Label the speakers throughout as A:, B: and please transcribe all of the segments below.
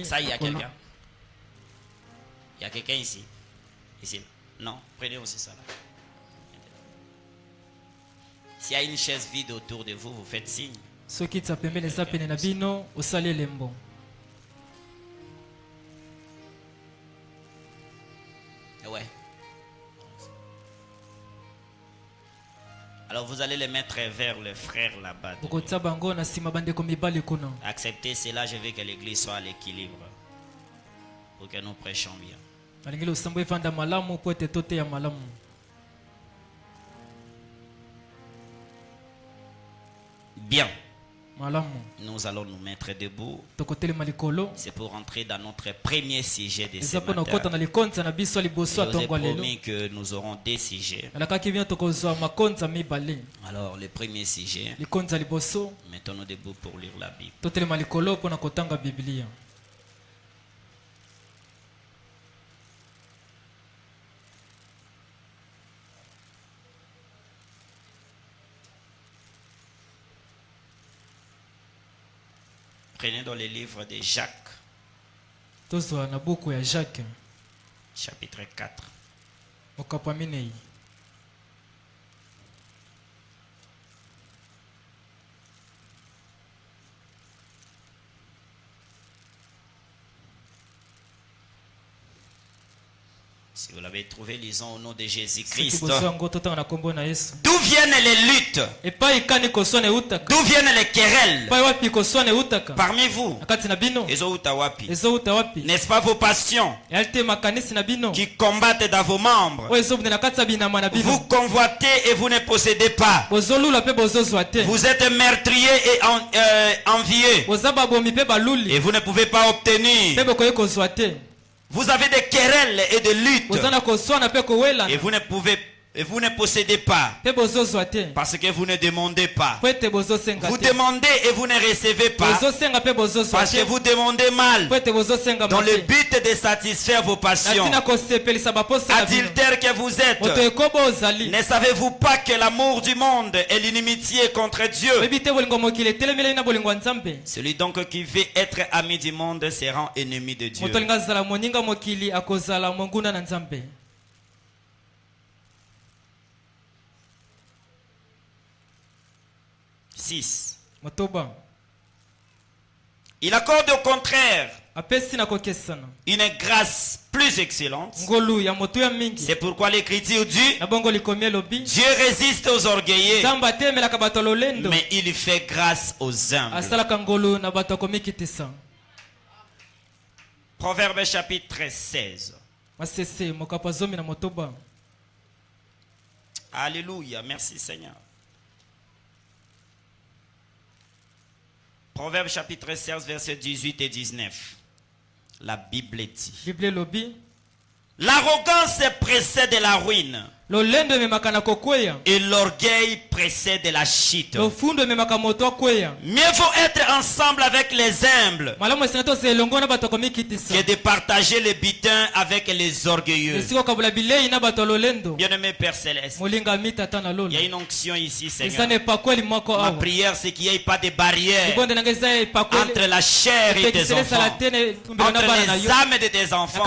A: Ça, il
B: y a quelqu'un. Il y a quelqu'un ici. Ici. Non, prenez aussi ça là. S'il y a une chaise vide autour de vous, vous faites signe. Ouais. Alors vous allez les mettre vers le frère là-bas. Acceptez cela, je veux que l'église soit à l'équilibre. Pour que nous prêchions bien. Bien. Nous allons nous mettre debout. C'est pour entrer dans notre premier sujet de ce matin. Je vous ai promis que nous aurons des sujets. Alors le premier sujet, mettons-nous debout pour lire la Bible. Prenez dans le livre de Jacques, chapitre 4. Si vous l'avez trouvé, lisons au nom de Jésus-Christ. D'où viennent les luttes? D'où viennent les querelles parmi vous? N'est-ce pas vos passions qui combattent dans vos membres? Vous convoitez et vous ne possédez pas. Vous êtes meurtrier et envieux et vous ne pouvez pas obtenir. Vous avez des querelles et des luttes et vous ne possédez pas parce que vous ne demandez pas. Vous demandez et vous ne recevez pas parce que vous demandez mal dans le but de satisfaire vos passions. Adultère que vous êtes, ne savez-vous pas que l'amour du monde est l'inimitié contre Dieu? Celui donc qui veut être ami du monde se rend ennemi de Dieu. 6. Il accorde au contraire une grâce plus excellente. C'est pourquoi l'Écriture dit: Dieu résiste aux orgueilleux, mais il fait grâce aux humbles. Proverbe chapitre 16. Alléluia, merci Seigneur. Proverbe chapitre 16, versets 18 et 19. La Bible dit: l'arrogance précède la ruine et l'orgueil précède la chute. Mieux vaut être ensemble avec les humbles que de partager les butins avec les orgueilleux. Bien-aimé Père Céleste, il y a une onction ici, Seigneur. Ma prière, c'est qu'il n'y ait pas de barrière entre la chair et tes enfants, entre les âmes de tes enfants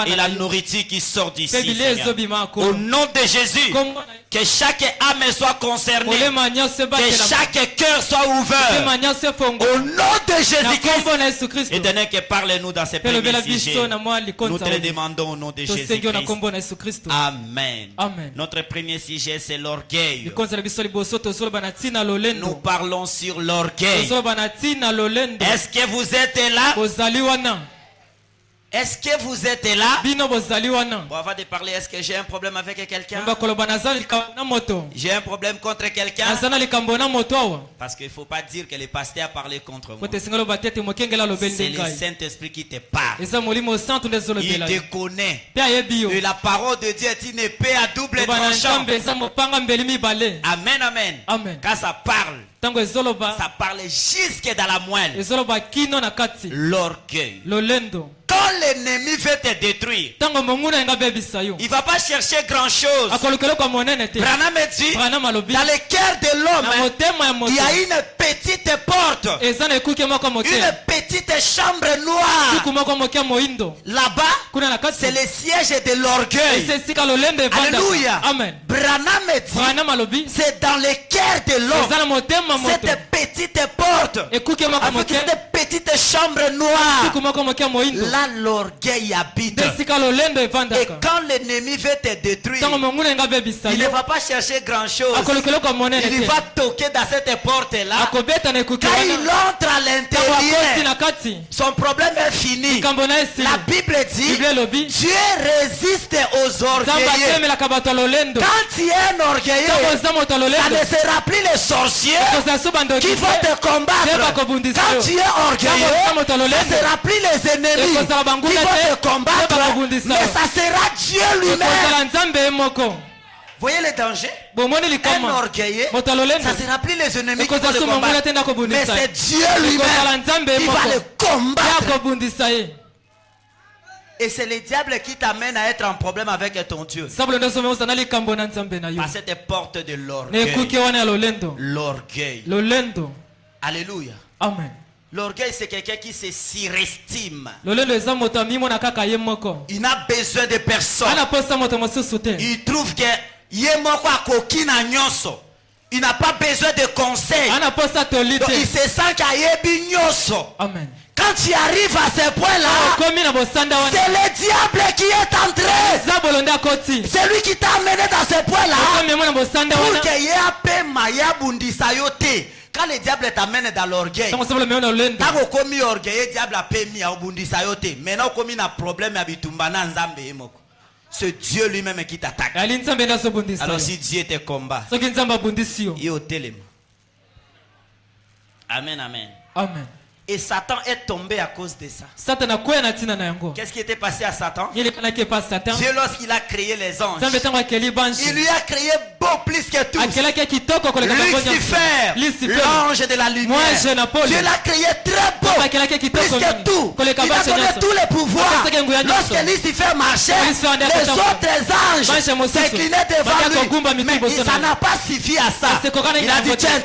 B: et la nourriture qui sort d'ici, Seigneur. Au nom de Jésus, que chaque âme soit concernée, que chaque cœur soit ouvert au nom de Jésus-Christ. Et donnez que parle-nous dans ces premiers sujets. Nous te le demandons au nom de Jésus-Christ. Amen. Notre premier sujet, c'est l'orgueil. Nous parlons sur l'orgueil. Est-ce que vous êtes là? Est-ce que vous êtes là? Bon, avant de parler, est-ce que j'ai un problème avec quelqu'un? J'ai un problème contre quelqu'un? Parce qu'il ne faut pas dire que le pasteur a parlé contre moi. C'est le Saint-Esprit qui te parle. Il te connaît. Et la parole de Dieu est une épée à double tranchant. Amen, amen. Quand ça parle, ça parle jusque dans la moelle. L'orgueil. Quand l'ennemi veut te détruire, il ne va pas chercher grand chose. Branham dit, dans le cœur de l'homme, il y a une petite porte
A: porte. Une petite chambre noire. Là-bas, c'est le siège de l'orgueil. Alléluia. Branham dit, c'est dans le cœur de l'homme. Cette petite porte, avec cette petite chambre noire, là l'orgueil habite. Et quand l'ennemi veut te détruire, il ne va pas chercher grand chose. Il va toquer dans cette porte-là. Quand il entre à l'intérieur, son problème est fini. La Bible dit, Dieu résiste aux orgueilleux. Quand tu es un orgueilleux, ça ne sera plus les sorciers qui vont te combattre. Quand tu es orgueilleux, ça ne sera plus les ennemis qui vont te combattre, mais ça sera Dieu lui-même. Voyez le danger? Un orgueilleux, ça ne sera plus les ennemis qui vont le combattre, mais c'est Dieu lui-même qui va le combattre. Et c'est le diable qui t'amène à être en problème avec ton Dieu. Par cette porte de l'orgueil. L'orgueil. Alléluia.
B: Amen.
A: L'orgueil, c'est quelqu'un qui se surestime. Il n'a besoin de personne. Il trouve que il n'a pas besoin de conseils. Donc il se sent qu'il
B: Amen.
A: Quand tu arrives à ce point-là, c'est le diable qui est entré. C'est lui qui t'a amené dans ce point-là. Pour qu'il y ait un peu maya bundisa yote. Quand le diable t'amène dans l'orgueil, quand on commis orgueil, le diable a permis à bundisa yote. Maintenant, on commis un problème à bitumbana nzambe emoko. C'est Dieu lui-même qui t'attaque. Alors si Dieu te combat, il est au téléma. Amen, amen.
B: Amen.
A: Et Satan est tombé à cause de ça. Qu'est-ce qui était passé à Satan? Dieu, lorsqu'il a créé les anges, il lui a créé beau plus que tous. Lucifer, l'ange de la lumière. Dieu l'a créé très beau, plus que tout. Il a donné tous les pouvoirs. Lorsque Lucifer marchait, les autres anges s'inclinaient devant lui. Mais ça n'a pas suffi à ça. Il a dit, tiens,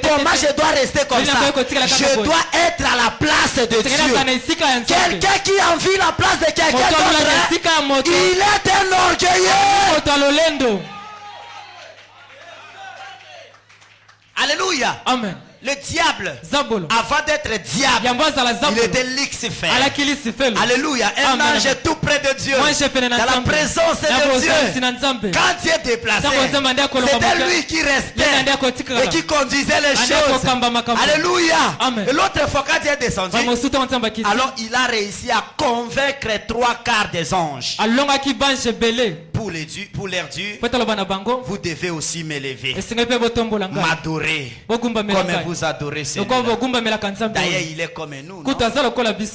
A: comment je dois rester comme ça? Je dois être à la place de Dieu. Quelqu'un qui envie la place de quelqu'un d'autre, il est un orgueilleux. Alléluia.
B: Amen.
A: Le diable, avant d'être diable, il était Lucifer. Alléluia. Un ange tout près de Dieu, dans la présence de Dieu. Quand Dieu est déplacé, c'était lui qui restait et qui conduisait les choses. Alléluia. Et l'autre fois, quand Dieu est descendu, alors il a réussi à convaincre 3/4 des anges. Pour leur dire, vous devez aussi m'élever, m'adorer comme vous adorez Seigneur. D'ailleurs, il est comme nous. Il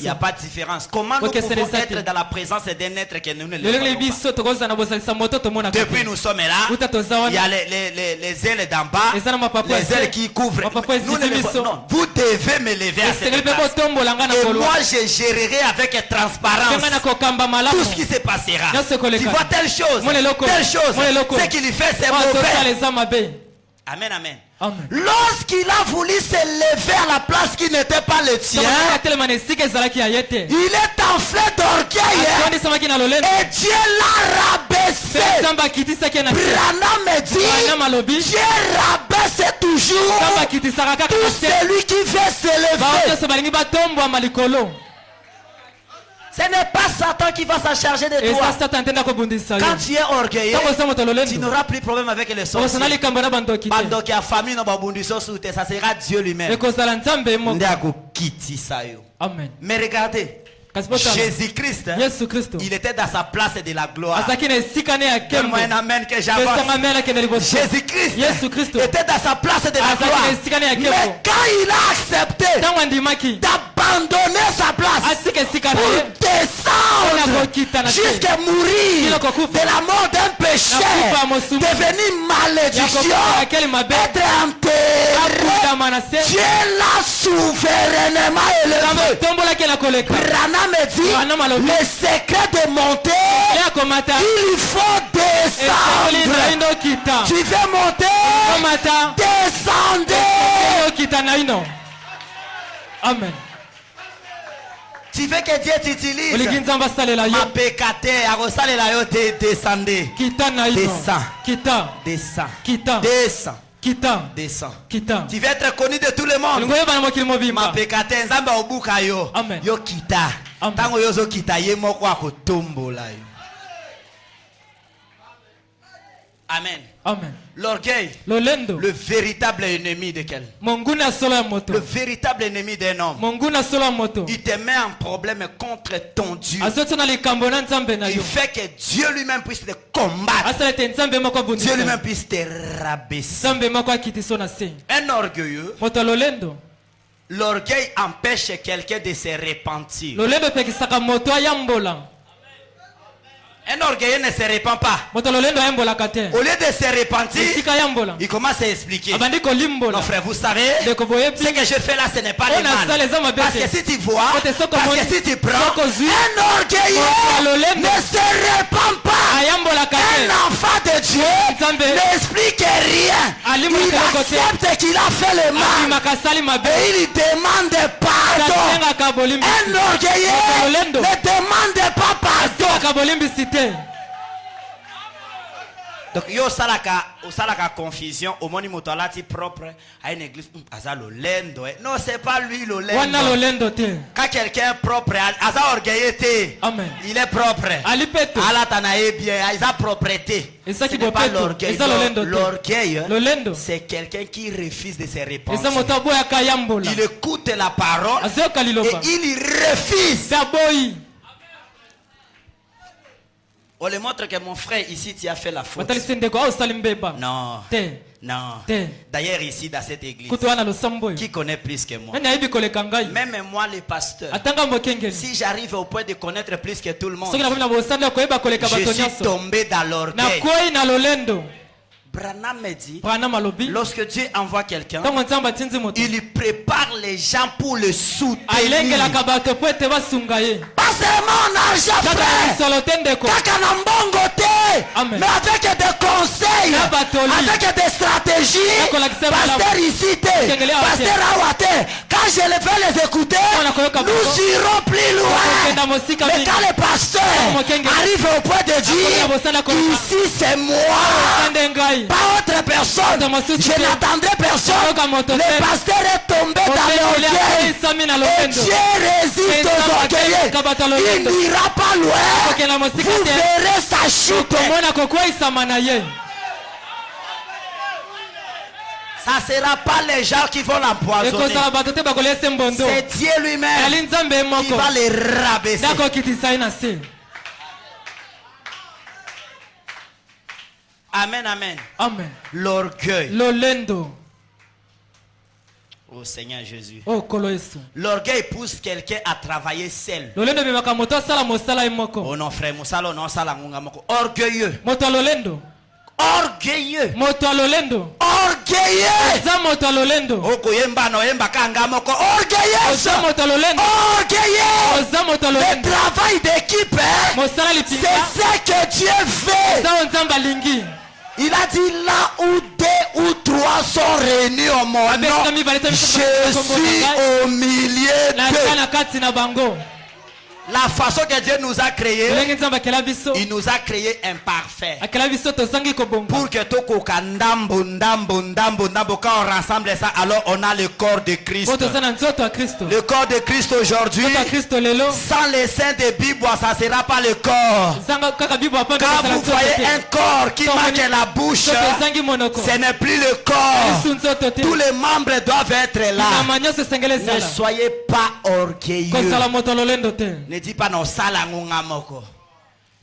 A: n'y a pas de différence. Comment nous pouvons être dans la présence d'un être que nous ne le depuis nous sommes là, il y a les ailes d'en bas, les ailes qui couvrent. Nous ne non, vous devez m'élever à cette place. Et moi, je gérerai avec transparence tout ce qui se passera. Tu vois telle chose, ce qu'il fait, c'est mauvais. Amen, amen. Lorsqu'il a voulu se lever à la place qui n'était pas le tien, il est enflé d'orgueil et Dieu l'a rabaissé. Branham dit, Dieu rabaisse toujours tout celui qui veut se lever. Ce n'est pas Satan qui va s'en charger de toi. Quand tu es orgueilleux, tu n'auras plus de problème avec les sorciers. Pendant qu'il y a famille, ça sera Dieu lui-même.
B: Amen.
A: Mais regardez, Jésus-Christ, il était dans sa place de la gloire. Donne-moi un amen que j'avance. Jésus-Christ était dans sa place de la gloire. Mais quand il a accepté d'abandonner sa place pour descendre jusqu'à mourir de la mort d'un péché, devenir malédiction, être enterré, Dieu l'a souverainement élevé. Me dit, le secret de monter, il faut descendre. Tu veux monter, descendez. Amen.
B: Tu veux que Dieu t'utilise? Ma pécaté, descendez. Descends. Tu veux être connu de tout le monde. Ma pécaté, nzamba obuka yo. Yo kita. Tango yozo kita ye moko akotombola yo. Amen.
A: Amen.
B: L'orgueil, le véritable ennemi de quel? Le véritable ennemi d'un homme. Il te met en problème contre ton Dieu. Il fait que Dieu lui-même puisse te combattre. Dieu lui-même puisse te rabaisser. Un orgueilleux, l'orgueil empêche quelqu'un de se repentir. Un orgueilleux ne se répand pas. Au lieu de se repentir, il commence à expliquer. Non frère, vous savez, ce que je fais là, ce n'est pas le mal. Parce que si tu vois, parce que si tu prends, un orgueilleux ne se répand pas. Un enfant de Dieu n'explique rien. Il accepte qu'il a fait le mal. Et il demande pardon. Un orgueilleux ne demande pas pardon. Donc yo salaka confusion au moni motolati propre à une église azalolendo. Non, c'est pas lui l'olendo. Quand quelqu'un est propre aza orgueilleux, il est propre. Ala tanae bien, il a propreté. Ce n'est pas l'orgueil. L'orgueil, c'est quelqu'un qui refuse de se repentir. Il écoute la parole et il refuse. On le montre que mon frère ici, tu as fait la faute. Non. Non. D'ailleurs ici dans cette église, qui connaît plus que moi? Même moi le pasteur, si j'arrive au point de connaître plus que tout le monde, je suis tombé dans l'orgueil. Branham me dit, lorsque Dieu envoie quelqu'un, il prépare les gens pour le soutenir. Pas seulement en argent, frère, mais avec des conseils, avec des stratégies. Pasteur ici, pasteur Awate, quand je vais les écouter, nous irons plus loin. Mais quand le pasteur arrive au point de dire, ici c'est moi, pas autre personne, je n'attendrai personne. Le pasteur est tombé dans l'orgueil et Dieu résiste aux orgueilleux. Il n'ira pas loin. Vous verrez sa chute. Ça ne sera pas les gens qui vont l'empoisonner. C'est Dieu lui-même qui va les rabaisser. Amen, amen.
A: Amen.
B: L'orgueil.
A: L'olendo.
B: Oh Seigneur Jésus.
A: Oh Koloesu.
B: L'orgueil pousse quelqu'un à travailler seul.
A: L'olendo bimaka moto sala mosala imoko.
B: Oh non frère, mosala non sala ngunga moko. Orgueilleux.
A: Moto l'olendo.
B: Orgueilleux.
A: Moto l'olendo.
B: Orgueilleux.
A: Za moto l'olendo.
B: Oko yemba no yemba kanga moko. Orgueilleux.
A: Za moto l'olendo.
B: Orgueilleux.
A: Za moto l'olendo.
B: Le travail d'équipe, c'est ce que Dieu fait.
A: Za onzamba lingi.
B: Il a dit là où 2 ou 3 sont réunis au mon nom, je suis au milieu d'eux. La façon que Dieu nous a créé, il nous a créé imparfait. Pour que quand on rassemble ça, alors on a le corps de Christ. Le corps de Christ aujourd'hui, sans les seins de Bible, ça ne sera pas le corps. Quand vous voyez un corps qui marque la bouche, ce n'est plus le corps. Tous les membres doivent être là. Ne soyez pas orgueilleux. Ne dis pas non sala ngunga moko.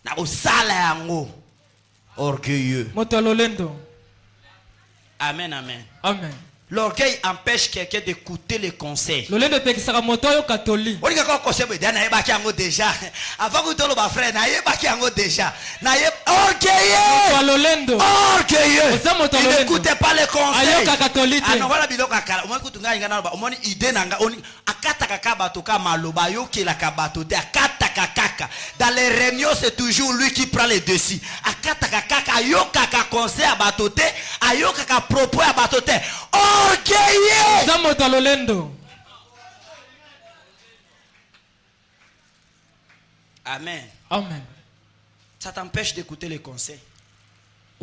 B: Na usala yango. Orgueilleux. Amen, amen.
A: Amen.
B: L'orgueil empêche quelqu'un d'écouter les conseils.
A: L'olendo pekisaka moto yo katoli.
B: On dit que conseil me donne na yango déjà. Avant que tolo ba frère na yebaki yango déjà. Na yeb orgueilleux.
A: L'olendo.
B: Orgueilleux. Il n'écoute pas les conseils.
A: Ayoka katoli.
B: Ah non voilà biloko akala. Omoni kutunga ngana ba omoni idée nanga oni akata kaka bato ka maloba yo ki la kabato te akata kaka. Dans les réunions c'est toujours lui qui prend les dessus. Akata kaka ayoka ka conseil à bato te, ayoka ka propos à bato te. Orgueilleux. Amen.
A: Amen.
B: Ça t'empêche d'écouter les conseils.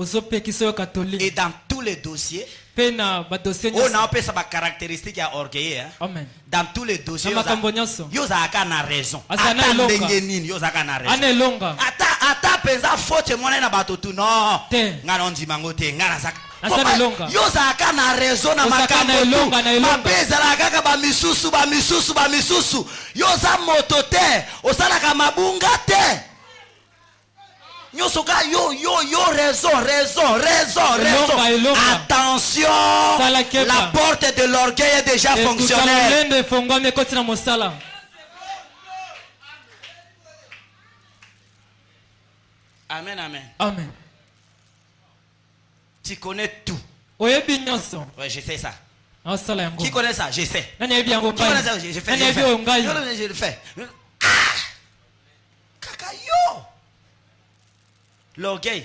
A: Et
B: dans tous les dossiers, on a appelé ça ma caractéristique à orgueil.
A: Amen.
B: Dans tous les dossiers, yo za kana raison. Ata penza faute mwana na batotu no. Ngana ndima ngote ngana zaka. Yo za kana raison na makambo. Mapeza la kaka ba misusu. Yo za motote, osala ka mabunga te. Yo, raison. Attention, la porte de l'orgueil est déjà fonctionnelle. Amen.
A: Amen.
B: Tu connais tout.
A: Ouais,
B: je sais ça.
A: Qui
B: Qui connaît ça? Je sais.
A: Qui connaît ça?
B: Je le fais. Kakayo. L'orgueil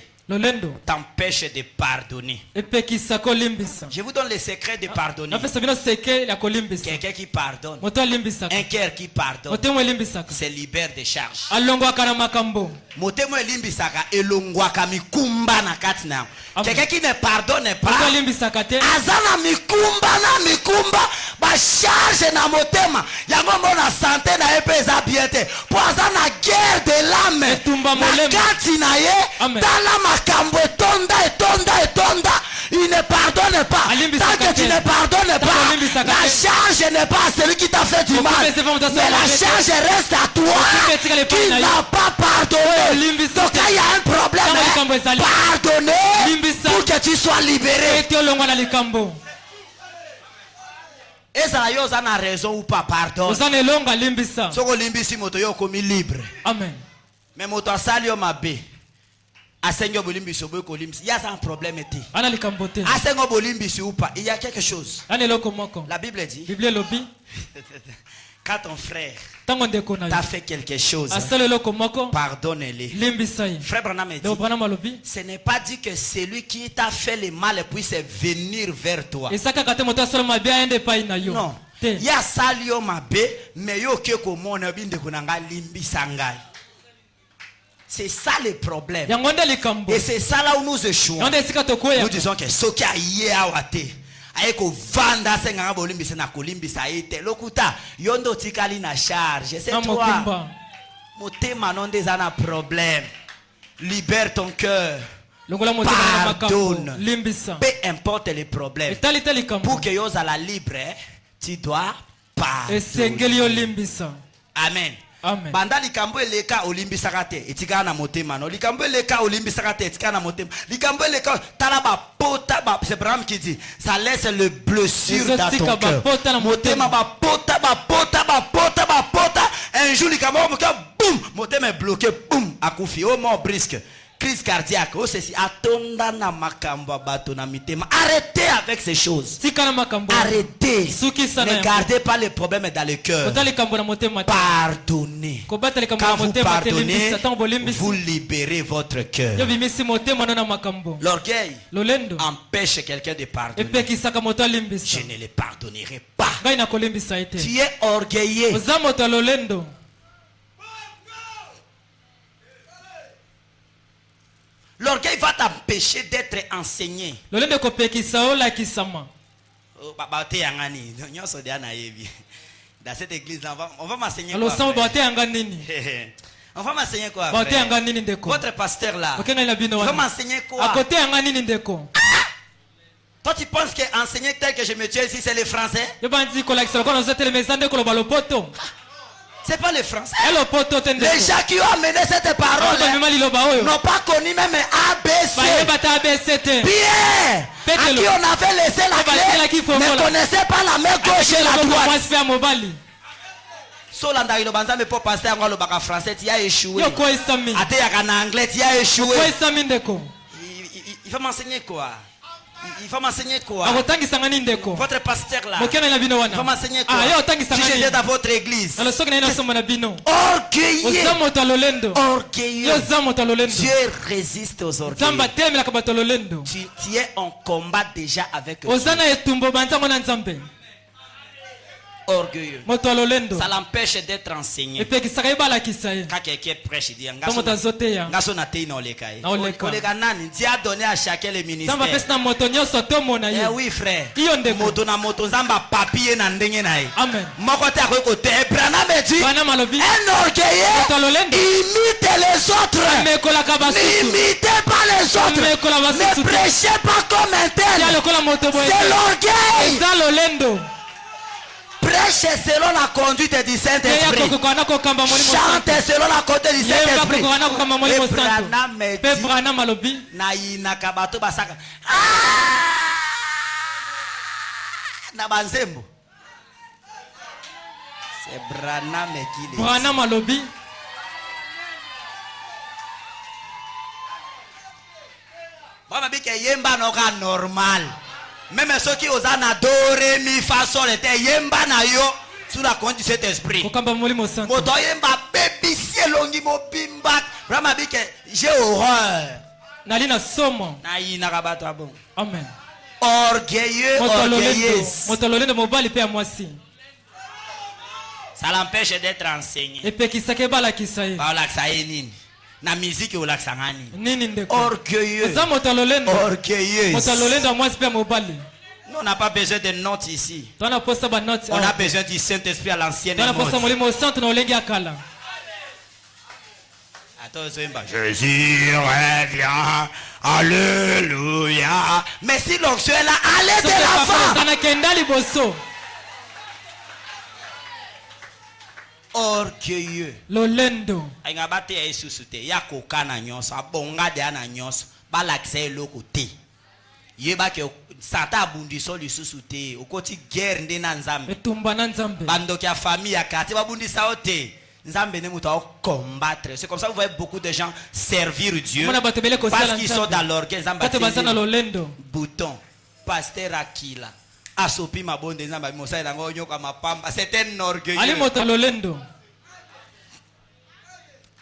B: t'empêche de pardonner. Je vous donne le secret de pardonner. Quelqu'un qui pardonne, un cœur qui pardonne, c'est libère des charges. Quelqu'un qui ne pardonne pas, azana mikumba ba charge na motema yango mona santé na epeza biete po azana guerre de l'âme na kati na ye tala makambo etonda il ne pardonne pas. Tant que tu ne pardonnes pas, la charge n'est pas à celui qui t'a fait du mal, mais la charge reste à toi qui n'a pas pardonné. Donc quand il y a un problème, pardonner pour que tu sois libéré. Et ça y a raison ou pas, pardon. Soko limbisi moto yo komi libre.
A: Amen.
B: Mais moto asali yo mabe. Asengo bolimbisi oboy ko limbisi. Il y a un problème été. Asengo bolimbisi ou pas, il y a quelque chose. La Bible dit. Quand ton frère t'a fait quelque chose, pardonne-le. Frère Branham dit, ce n'est pas dit que celui qui t'a fait le mal puisse venir vers toi. Non. Il y a salio mabe, mais yo keko mona binde kunanga limbisangai. C'est ça le problème. Et c'est ça là où nous échouons. Nous disons que ce qui a yé à wate. Aeko vanda senga bolimbisa na kolimbisa ite lokuta yondo tikali na charge c'est toi motema non des ana problème libère ton cœur pardonne peu importe les problèmes pour que yo za la libre tu dois pardonner. Amen. Banda likambo eleka olimbisaka te etikana na motema no likambo eleka olimbisaka te etikana na motema likambo eleka tala ba pota ba c'est Abraham qui dit ça laisse le blessure dans ton cœur motema ba pota un jour likambo boum motema est bloqué boum akufi au mort brisque crise cardiaque oh ceci atonda na makambo bato na mitema. Arrêtez avec ces choses. Arrêtez. Ne gardez pas les problèmes dans le cœur. Pardonnez. Quand vous pardonnez, vous libérez votre cœur. L'orgueil empêche quelqu'un de pardonner. Je ne le pardonnerai pas. Tu es orgueilleux. L'orgueil va t'empêcher d'être enseigné. Dans cette église, on va m'enseigner quoi? On va m'enseigner quoi? Votre pasteur là, on va m'enseigner quoi? Toi tu penses qu'enseigner tel que je me tue ici c'est le français? C'est pas le français. Les gens qui ont amené cette parole n'ont pas connu même ABC. Pierre, à qui on avait laissé la clé, ne connaissait pas la main gauche et la droite. Solanda il banza me pour passer en baka français, tu as échoué. Ate ya en anglais, tu as échoué. Il va m'enseigner quoi? Il faut m'enseigner quoi? Votre pasteur là, il faut m'enseigner quoi? Si j'étais dans votre église, orgueilleux, Dieu résiste aux orgueilleux. Tu es en combat déjà avec Dieu. orgueilleux. Ça l'empêche d'être enseigné. Quand quelqu'un prêche, il dit Dieu a donné à chacun les ministères. Eh oui, frère. Amen. Un orgueilleux imite les autres. N'imitez pas les autres. Ne prêchez pas comme un tel. C'est l'orgueil. Prêche selon la conduite du Saint-Esprit. Chante selon la conduite du Saint-Esprit. C'est Branham qui dit.
A: Branham alobi.
B: Normal. Même ceux qui osent adorer mi façon était yemba na yo sous la conduite de cet esprit. Moto yemba bébissier longi mo bimba. Vraiment que j'ai horreur.
A: Nalina somo.
B: Na ina kabato bon.
A: Amen.
B: Orgueilleux, orgueilleuse.
A: Motololendo mobali pe amwasi.
B: Ça l'empêche d'être enseigné.
A: Et pe kisake bala kisaye.
B: Ba la kisaye nini? Na musique ou la kisangani.
A: Nini ndeko.
B: Orgueilleux.
A: Za motololendo.
B: Orgueilleuse.
A: Motololendo amwasi pe mobali.
B: Nous on n'a pas besoin de notes ici. On a besoin du Saint-Esprit à l'ancienne mode. Jésus revient. Alléluia. Mais si l'onction est là, allez de l'avant. Orgueilleux.
A: Lolendo.
B: Aingabate ya isusute. Ya kokana nyonso. Abonga de ana nyonso. Balakise lokote. Yeba ke sata abundiso lisusu te okoti guerre nde na nzambe
A: etumba na nzambe
B: bando ya famille ya kati babundisa ote nzambe ne muto combattre. C'est comme ça que vous voyez beaucoup de gens servir Dieu parce qu'ils sont dans l'orgueil. Nzambe bouton pasteur Akila asopi mabonde nzambe mosa yango nyoka mapamba. C'est un orgueil.
A: Ali moto lolendo.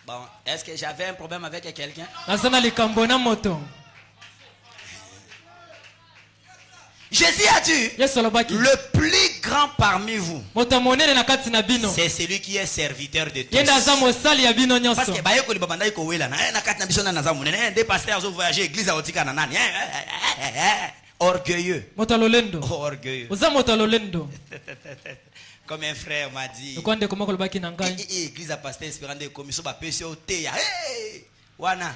B: Bon, est-ce que j'avais un problème avec quelqu'un?
A: Azana likambona moto.
B: Jésus a dit, le plus grand parmi vous, c'est celui qui est serviteur de tous. Parce que orgueilleux. Orgueilleux. Comme un frère m'a dit, église à pasteur espérant des commissions, wana.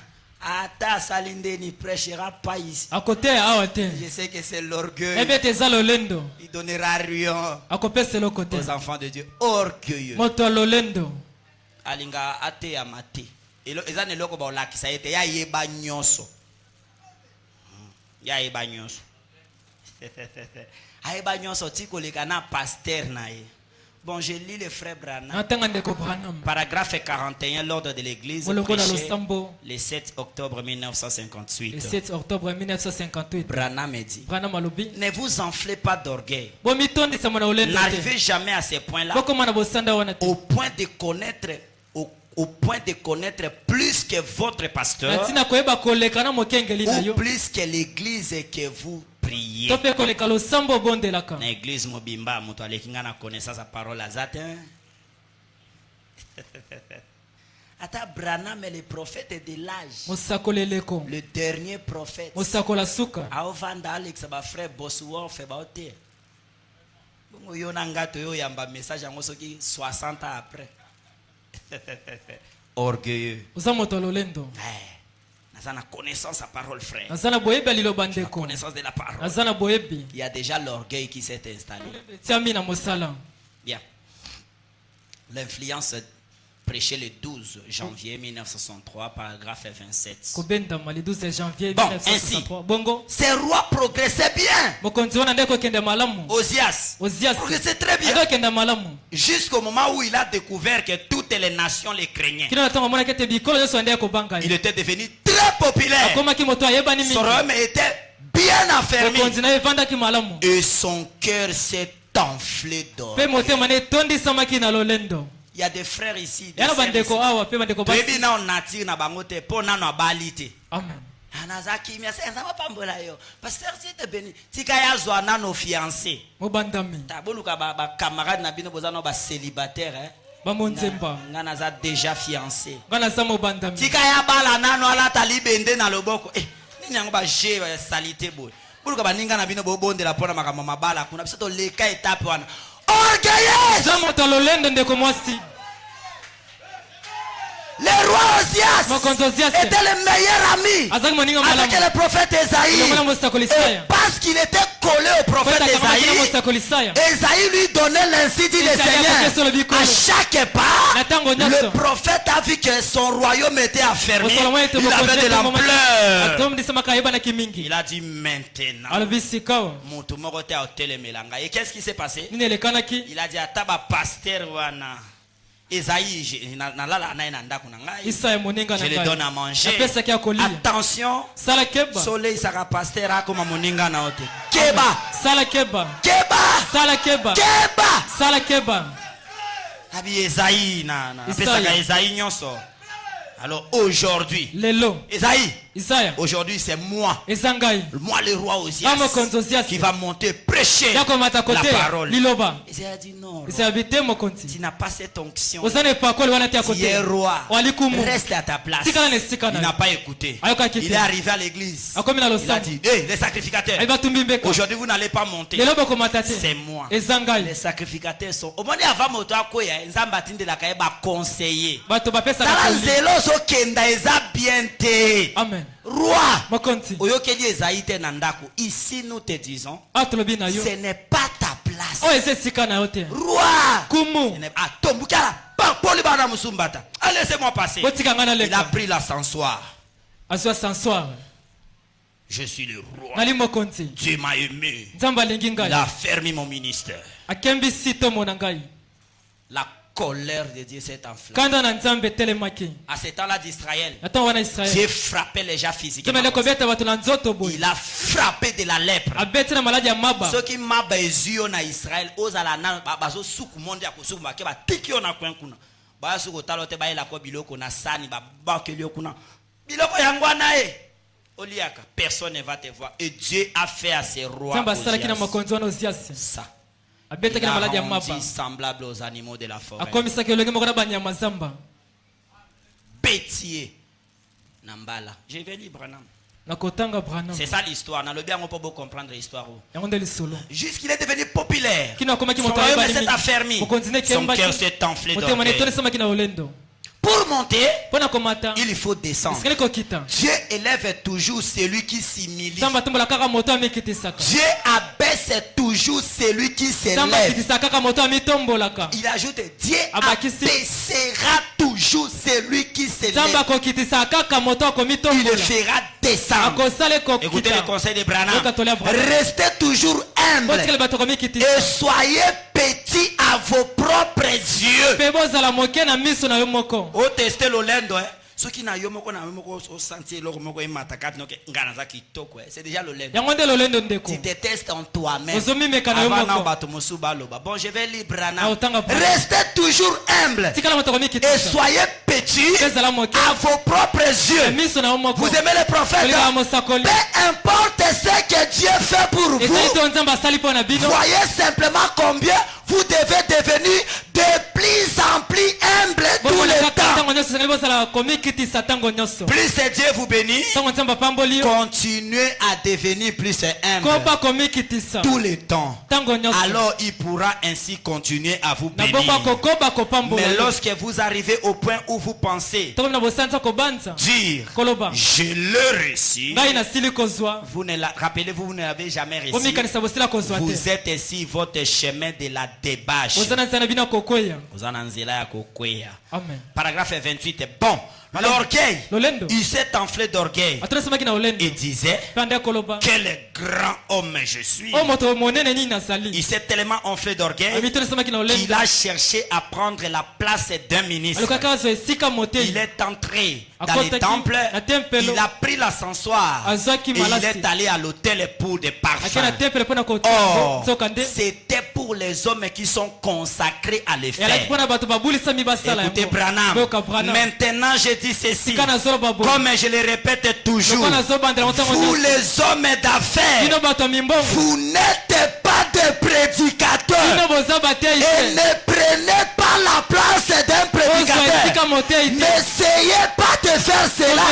B: Ata salinde ni prêchera pas ici. Je sais que c'est l'orgueil. Il donnera rien aux enfants de Dieu. Orgueilleux. Alinga ate amate. Eza ne loko ba olakisa ete ya yeba nyonso. Ya yeba nyonso. Ayeba nyonso tiko lekana pasteur na ye. Bon, je lis le frère Branham. Paragraphe 41, l'ordre de l'église prêché le 7 octobre 1958.
A: Le 7 octobre 1958.
B: Branham dit, ne vous enflez pas d'orgueil. N'arrivez jamais à ces points-là au point de connaître plus que votre pasteur ou plus que l'église que vous priez. L'église mobimba muto alekinga na connaissance la parole azate. Ata Branham est le prophète de l'âge. Le dernier prophète. Aovanda Alex ba frère Bosworth ba ote. Bongo yona ngato yo yamba message yango soki 60 ans après. Orgueilleux. Nazana connaissance à parole, frère. La connaissance de la parole. Il y a déjà l'orgueil qui s'est installé. Bien. L'influence prêchée le 12 janvier 1963, paragraphe 27. Bon, ainsi, ces rois progressaient bien. Osias progressait très bien. Jusqu'au moment où il a découvert que toutes les nations les craignaient. Il était devenu très populaire. Son royaume était bien affermi. Et son cœur s'est enflé d'or. Il y a des frères ici. Anazaki mais ça va pas mbola yo. Pasteur tu te béni. Tika ya zwa na nos fiancés.
A: Mobandami.
B: Ta boluka ba camarade na bino bozano ba célibataire hein.
A: Ba monzemba.
B: Ngana za déjà fiancé.
A: Ngana za mobandami.
B: Tika ya bala nano ala talibende na loboko. Nini yango ba je salité boy. Boluka ba ninga na bino bobonde la pona makama mabala kuna biso to leka étape wana. Orgueilleuse.
A: Zamo talolendo ndeko mwasi.
B: Le roi Osias était le meilleur ami avec le prophète Esaïe. Et parce qu'il était collé au prophète Esaïe, Esaïe lui donnait l'insigne du Seigneur. À chaque pas, le prophète a vu que son royaume était affermi. Il avait de l'ampleur. Il a dit maintenant. Et qu'est-ce qui s'est passé? Il a dit à Taba pasteur wana. Esaïe, je le donne à manger. Attention, soleil sera pasteur comme moninga na ote. Keba,
A: sala keba,
B: keba,
A: sala keba,
B: keba,
A: sala keba.
B: Abi Esaïe na pesaka Esaïe nyonso. Alors aujourd'hui, Isaïe, aujourd'hui c'est moi, le roi Osias, qui va monter prêcher la parole. Isaïe a dit non, tu n'as pas cette onction, tu es roi, reste à ta place. Il n'a pas écouté, il est arrivé à l'église, il a dit, hey, les sacrificateurs, aujourd'hui vous n'allez pas monter, c'est moi. Les sacrificateurs sont au moment avant moto akoya nzambatinde la kaeba conseiller. Kenda eza bien te.
A: Amen.
B: Roi. Oyokeli Esaïe te nandako. Ici nous te disons. Ce n'est pas ta place. Roi.
A: Kumu.
B: Laissez-moi passer. Il a pris l'ascensoir. Je suis le roi. Dieu m'a aimé. Il a fermé mon ministère. La colère de Dieu s'est enflammée. À ce temps-là d'Israël, Dieu frappait les gens physiquement. Il a frappé de la lèpre. Ceux qui m'ont bézi en Israël, aux alana, bazo souk monde akosouk makeba tikio na kwenkuna. Ba suko talote ba ila ko biloko na sani ba bakelio kuna. Biloko yangwana e. Oliaka, personne ne va te voir. Et Dieu a fait à ses rois ça. Il a rendu semblable aux animaux de la forêt. Bétier. Nambala. Je vais lire Branham. C'est ça l'histoire. On a le bien on peut comprendre l'histoire. Jusqu'il est devenu populaire. Son royaume s'est affermi. Son cœur s'est enflé d'orgueil. Pour monter, il faut descendre. Dieu élève toujours celui qui s'humilie. Dieu abaisse toujours celui qui s'élève. Il ajoute, Dieu abaissera toujours celui qui s'élève. Il le fera descendre. Écoutez le conseil de Branham. Restez toujours humble et soyez petits à vos propres yeux. O tester l'olendo ceux qui n'a yomoko na yomoko au sentier loko moko e matakati noke ngana za kitoko c'est déjà l'olendo. Tu te testes en toi-même. Bon, je vais lire Branham. Restez toujours humble et soyez petits à vos propres yeux. Vous aimez les prophètes? Peu importe ce que Dieu fait pour vous, voyez simplement combien vous devez devenir de plus en plus humble tout le temps. Plus Dieu vous bénit, continuez à devenir plus humble tout le temps. Alors il pourra ainsi continuer à vous bénir. Mais lorsque vous arrivez au point où vous pensez dire je l'ai reçu, rappelez-vous, vous ne l'avez jamais reçu. Vous êtes ici votre chemin de la débâche. Paragraphe 28. Bon, l'orgueil, il s'est enflé d'orgueil et disait quel grand homme je suis. Il s'est tellement enflé d'orgueil qu'il a cherché à prendre la place d'un ministre. Il est entré dans le temple, il a pris l'ascensoir et il est allé à l'hôtel pour des parfums. Or, c'était pour pour les hommes qui sont consacrés à le faire. Écoutez Branham. Maintenant je dis ceci, comme je le répète toujours, vous les hommes d'affaires, vous n'êtes pas des prédicateurs et ne prenez pas la place d'un prédicateur. N'essayez pas de faire cela,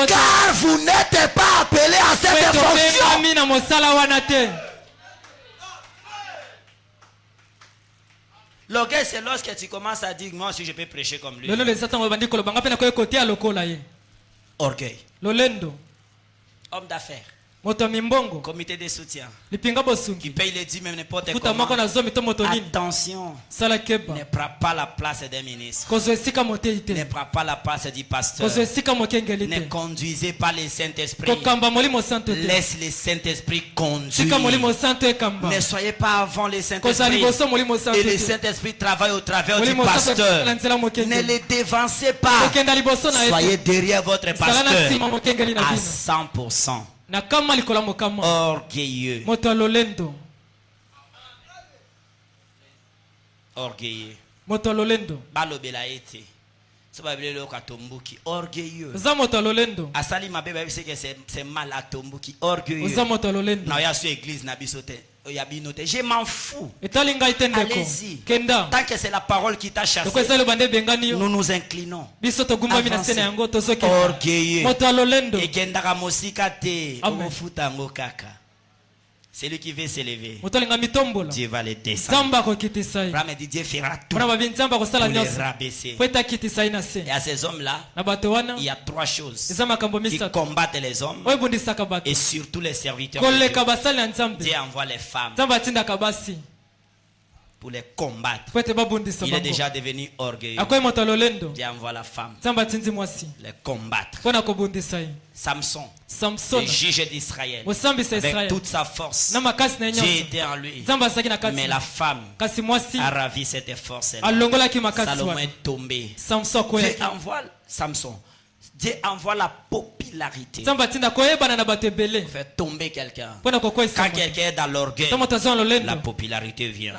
B: car vous n'êtes pas appelé à cette fonction. L'orgueil, c'est lorsque tu commences à dire, moi aussi je peux prêcher comme lui. Orgueil. Homme d'affaires. Comité de soutien qui paye les dîmes même n'importe comment. Attention, ne prend pas la place des ministres, ne prend pas la place du pasteur, ne conduisez pas le Saint-Esprit, laisse le Saint-Esprit conduire, ne soyez pas avant le Saint-Esprit et le Saint-Esprit travaille au travers du pasteur. Ne le dévancez pas, soyez derrière votre pasteur à 100%. Orgueilleux. Orgueilleux. Balobela ete. Orgueilleux. Asali mabe ba que c'est mal à Tombuki. Orgueilleux. Na ya sur église na bisote. Je m'en fous. Allez-y. Tant que c'est la parole qui t'a chassé, nous nous inclinons. Orgueilleux. Celui qui veut s'élever, Dieu va le descendre. Dieu fera tout pour les rabaisser. Et à ces hommes-là, il y a trois choses qui combattent les hommes et surtout les serviteurs de Dieu. Dieu envoie les femmes pour les combattre. Il est déjà devenu orgueilleux. Dieu envoie la femme les combattre. Samson, le juge d'Israël, avec toute sa force, Dieu était en lui. Mais la femme a ravi cette force. Salomon est tombé. Dieu envoie Samson. Dieu envoie la popularité. Faire tomber quelqu'un. Quand quelqu'un est dans l'orgueil, la popularité vient.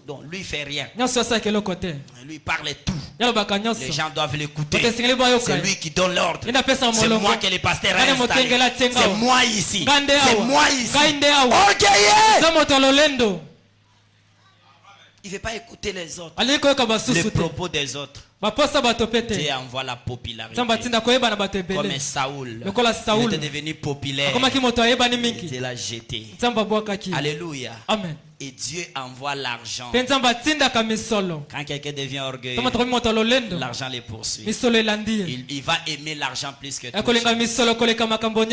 B: Donc lui fait rien. Lui parle tout. Les gens doivent l'écouter. C'est lui qui donne l'ordre. C'est moi que le pasteur a installé. C'est moi ici. C'est moi ici. Orgueilleux. Il ne veut pas écouter les autres, les propos des autres. Dieu envoie la popularité. Comme Saoul, il était devenu populaire. Dieu l'a jeté. Alléluia.
A: Amen.
B: Et Dieu envoie l'argent. Quand quelqu'un devient orgueilleux, l'argent les poursuit. Il va aimer l'argent plus que tout.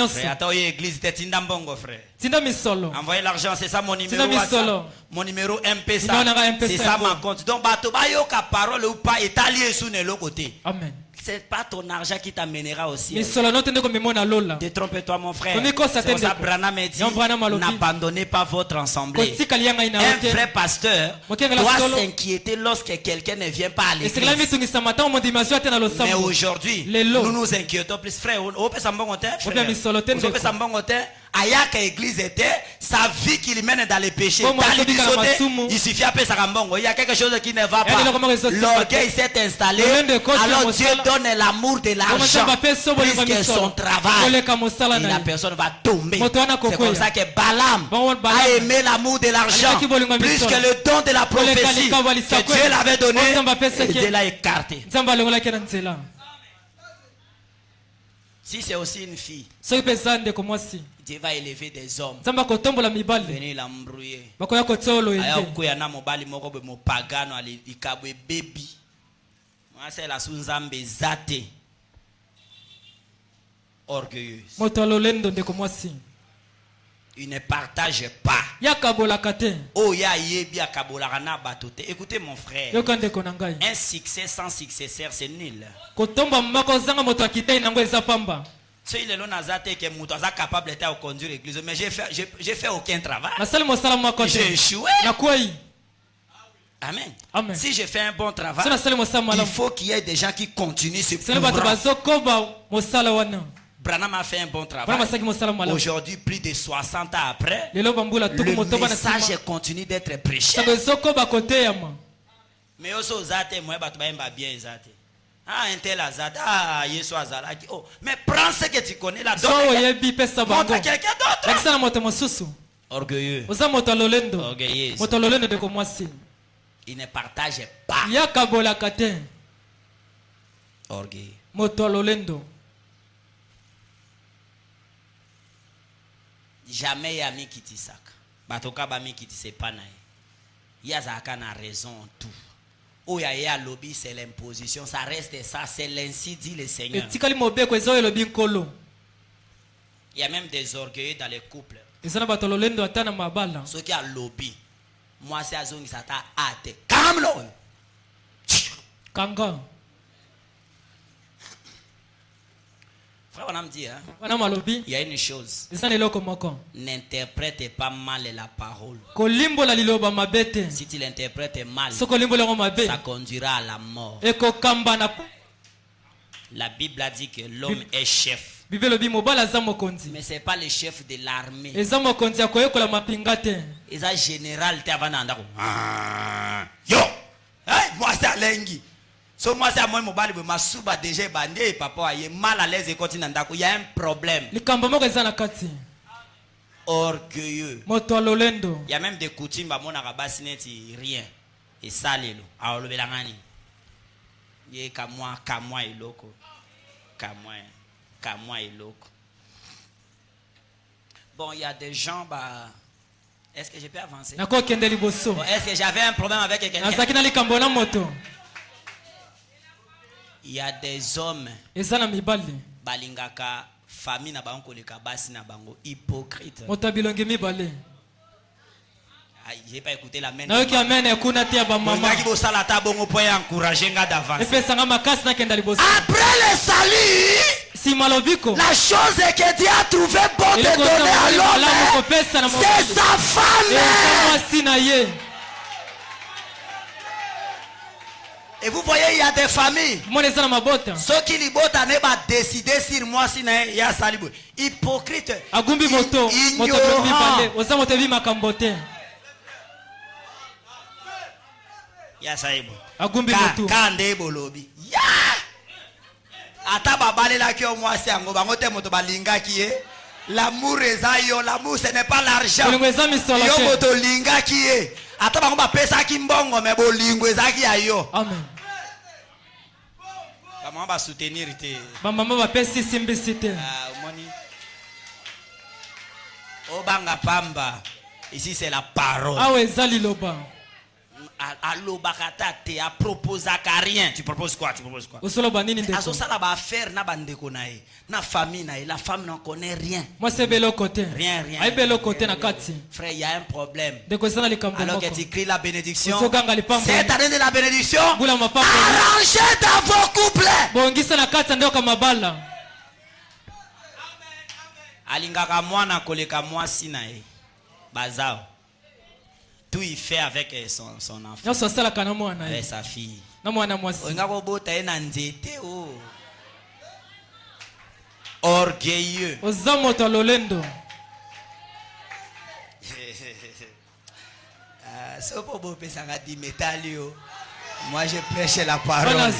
B: Frère, attends, l'église t'es tindambongo, frère. Envoyez l'argent, c'est ça mon numéro WhatsApp. Mon numéro MP-ça. C'est ça mon compte. Donc, bayoka parole ou pas est allié sur le côté.
A: Amen.
B: C'est pas ton argent qui t'amènera au ciel. Détrompe-toi mon frère. C'est ça Branham dit, n'abandonnez pas votre assemblée. Un vrai pasteur doit s'inquiéter lorsque quelqu'un ne vient pas à l'église. Mais aujourd'hui, nous nous inquiétons plus. Frère, Ayaka église était sa vie qu'il mène dans les péchés. Il suffit à sa rambongo. Il y a quelque chose qui ne va pas. L'orgueil s'est installé. Alors Dieu donne l'amour de l'argent plus que son travail. Et la personne va tomber. C'est comme ça que Balaam a aimé l'amour de l'argent plus que le don de la prophétie que Dieu l'avait donné. Et Dieu l'a écarté. Si c'est aussi une fille, Dieu va élever des hommes. Venez l'embrouiller. Orgueilleuse. Il ne partage pas. Écoutez mon frère. Un succès sans successeur, c'est nul. Il est capable de conduire l'église, mais j'ai fait aucun travail. J'ai échoué. Amen.
A: Amen.
B: Si je fais un bon travail, il faut qu'il y ait des gens qui continuent ce Branham a fait un bon travail. Aujourd'hui, plus de 60 ans après, le message continue d'être prêché. Mais aussi aux athées, moi, je bien zate. Ah, un tel azate, ah, Yesu azalaki. Oh, mais prends ce que tu connais là. Montre à quelqu'un d'autre. Orgueilleux. Orgueilleux. Il ne partage pas. Orgueilleux. Jamais yami kitisaka. Batoka ba mi kitise pas nae. Yazaka na raison en tout. Oya ya lobby c'est l'imposition, ça reste ça, c'est l'ainsi dit le Seigneur. Il y a même des orgueilleux dans les couples. Ceux qui a lobby. Moi c'est azongi sata ate. Kamlo. Kanga. Frère, on a dit, hein? Il y a une chose. N'interprète pas mal la parole. Si tu l'interprètes mal, ça conduira à la mort. La Bible a dit que l'homme est chef. Mais ce n'est pas le chef de l'armée. Il est général. Yo! Moi, c'est Alengi. So moi c'est à moi mobile ma suba déjà bandé papa il est mal à l'aise et continue ndako il y a un problème. Orgueilleux. Il y a même des coutumes ba mona kabasi neti rien et ça lelo alobela ngani. Ye kamwa iloko. Kamwa iloko. Bon, il y a des gens bah est-ce que je peux avancer? Bon, est-ce que j'avais un problème avec quelqu'un? Il y a des hommes balingaka famille na bango koleka basi na bango hypocrite. J'ai pas écouté la main. Après le salut, la chose que Dieu a trouvé bon de donner à l'homme, c'est sa femme. Et vous voyez, il y a des familles. Ceux qui les botent n'ont pas décidé sur moi si il y a salibou. Hypocrite. Ignorant. Ya saibu. Kande bolobi. Ya. Ata babale la ki o moi si ango bango te moto balinga ki e. L'amour ezayo, l'amour ce n'est pas l'argent. Yo moto linga ki e. Ata bango ba pesa ki mbongo me bolingo ezaki ayo. Amen. Ba mama ba soutenir te. Ba mama ba pesi simbisite. Ah, moni. Obanga pamba. Ici c'est la parole. Ah ouais, zaliloba. A proposé à rien. Tu proposes quoi? Aso sala ba affaire na bandeko nae. Na famille nae, la femme n'en connaît rien. Moi c'est belo côté. Rien. Ai belo côté na kati. Frère, il y a un problème. Alors que tu cries la bénédiction. Cette année de la bénédiction. Arrangez dans vos couples. Bongisa na kati ndoka mabala. Alingaka mwana koleka mwasi nae. Bazao. Tout il fait avec son enfant. Avec sa fille. Orgueilleux. Moi je prêche la parole.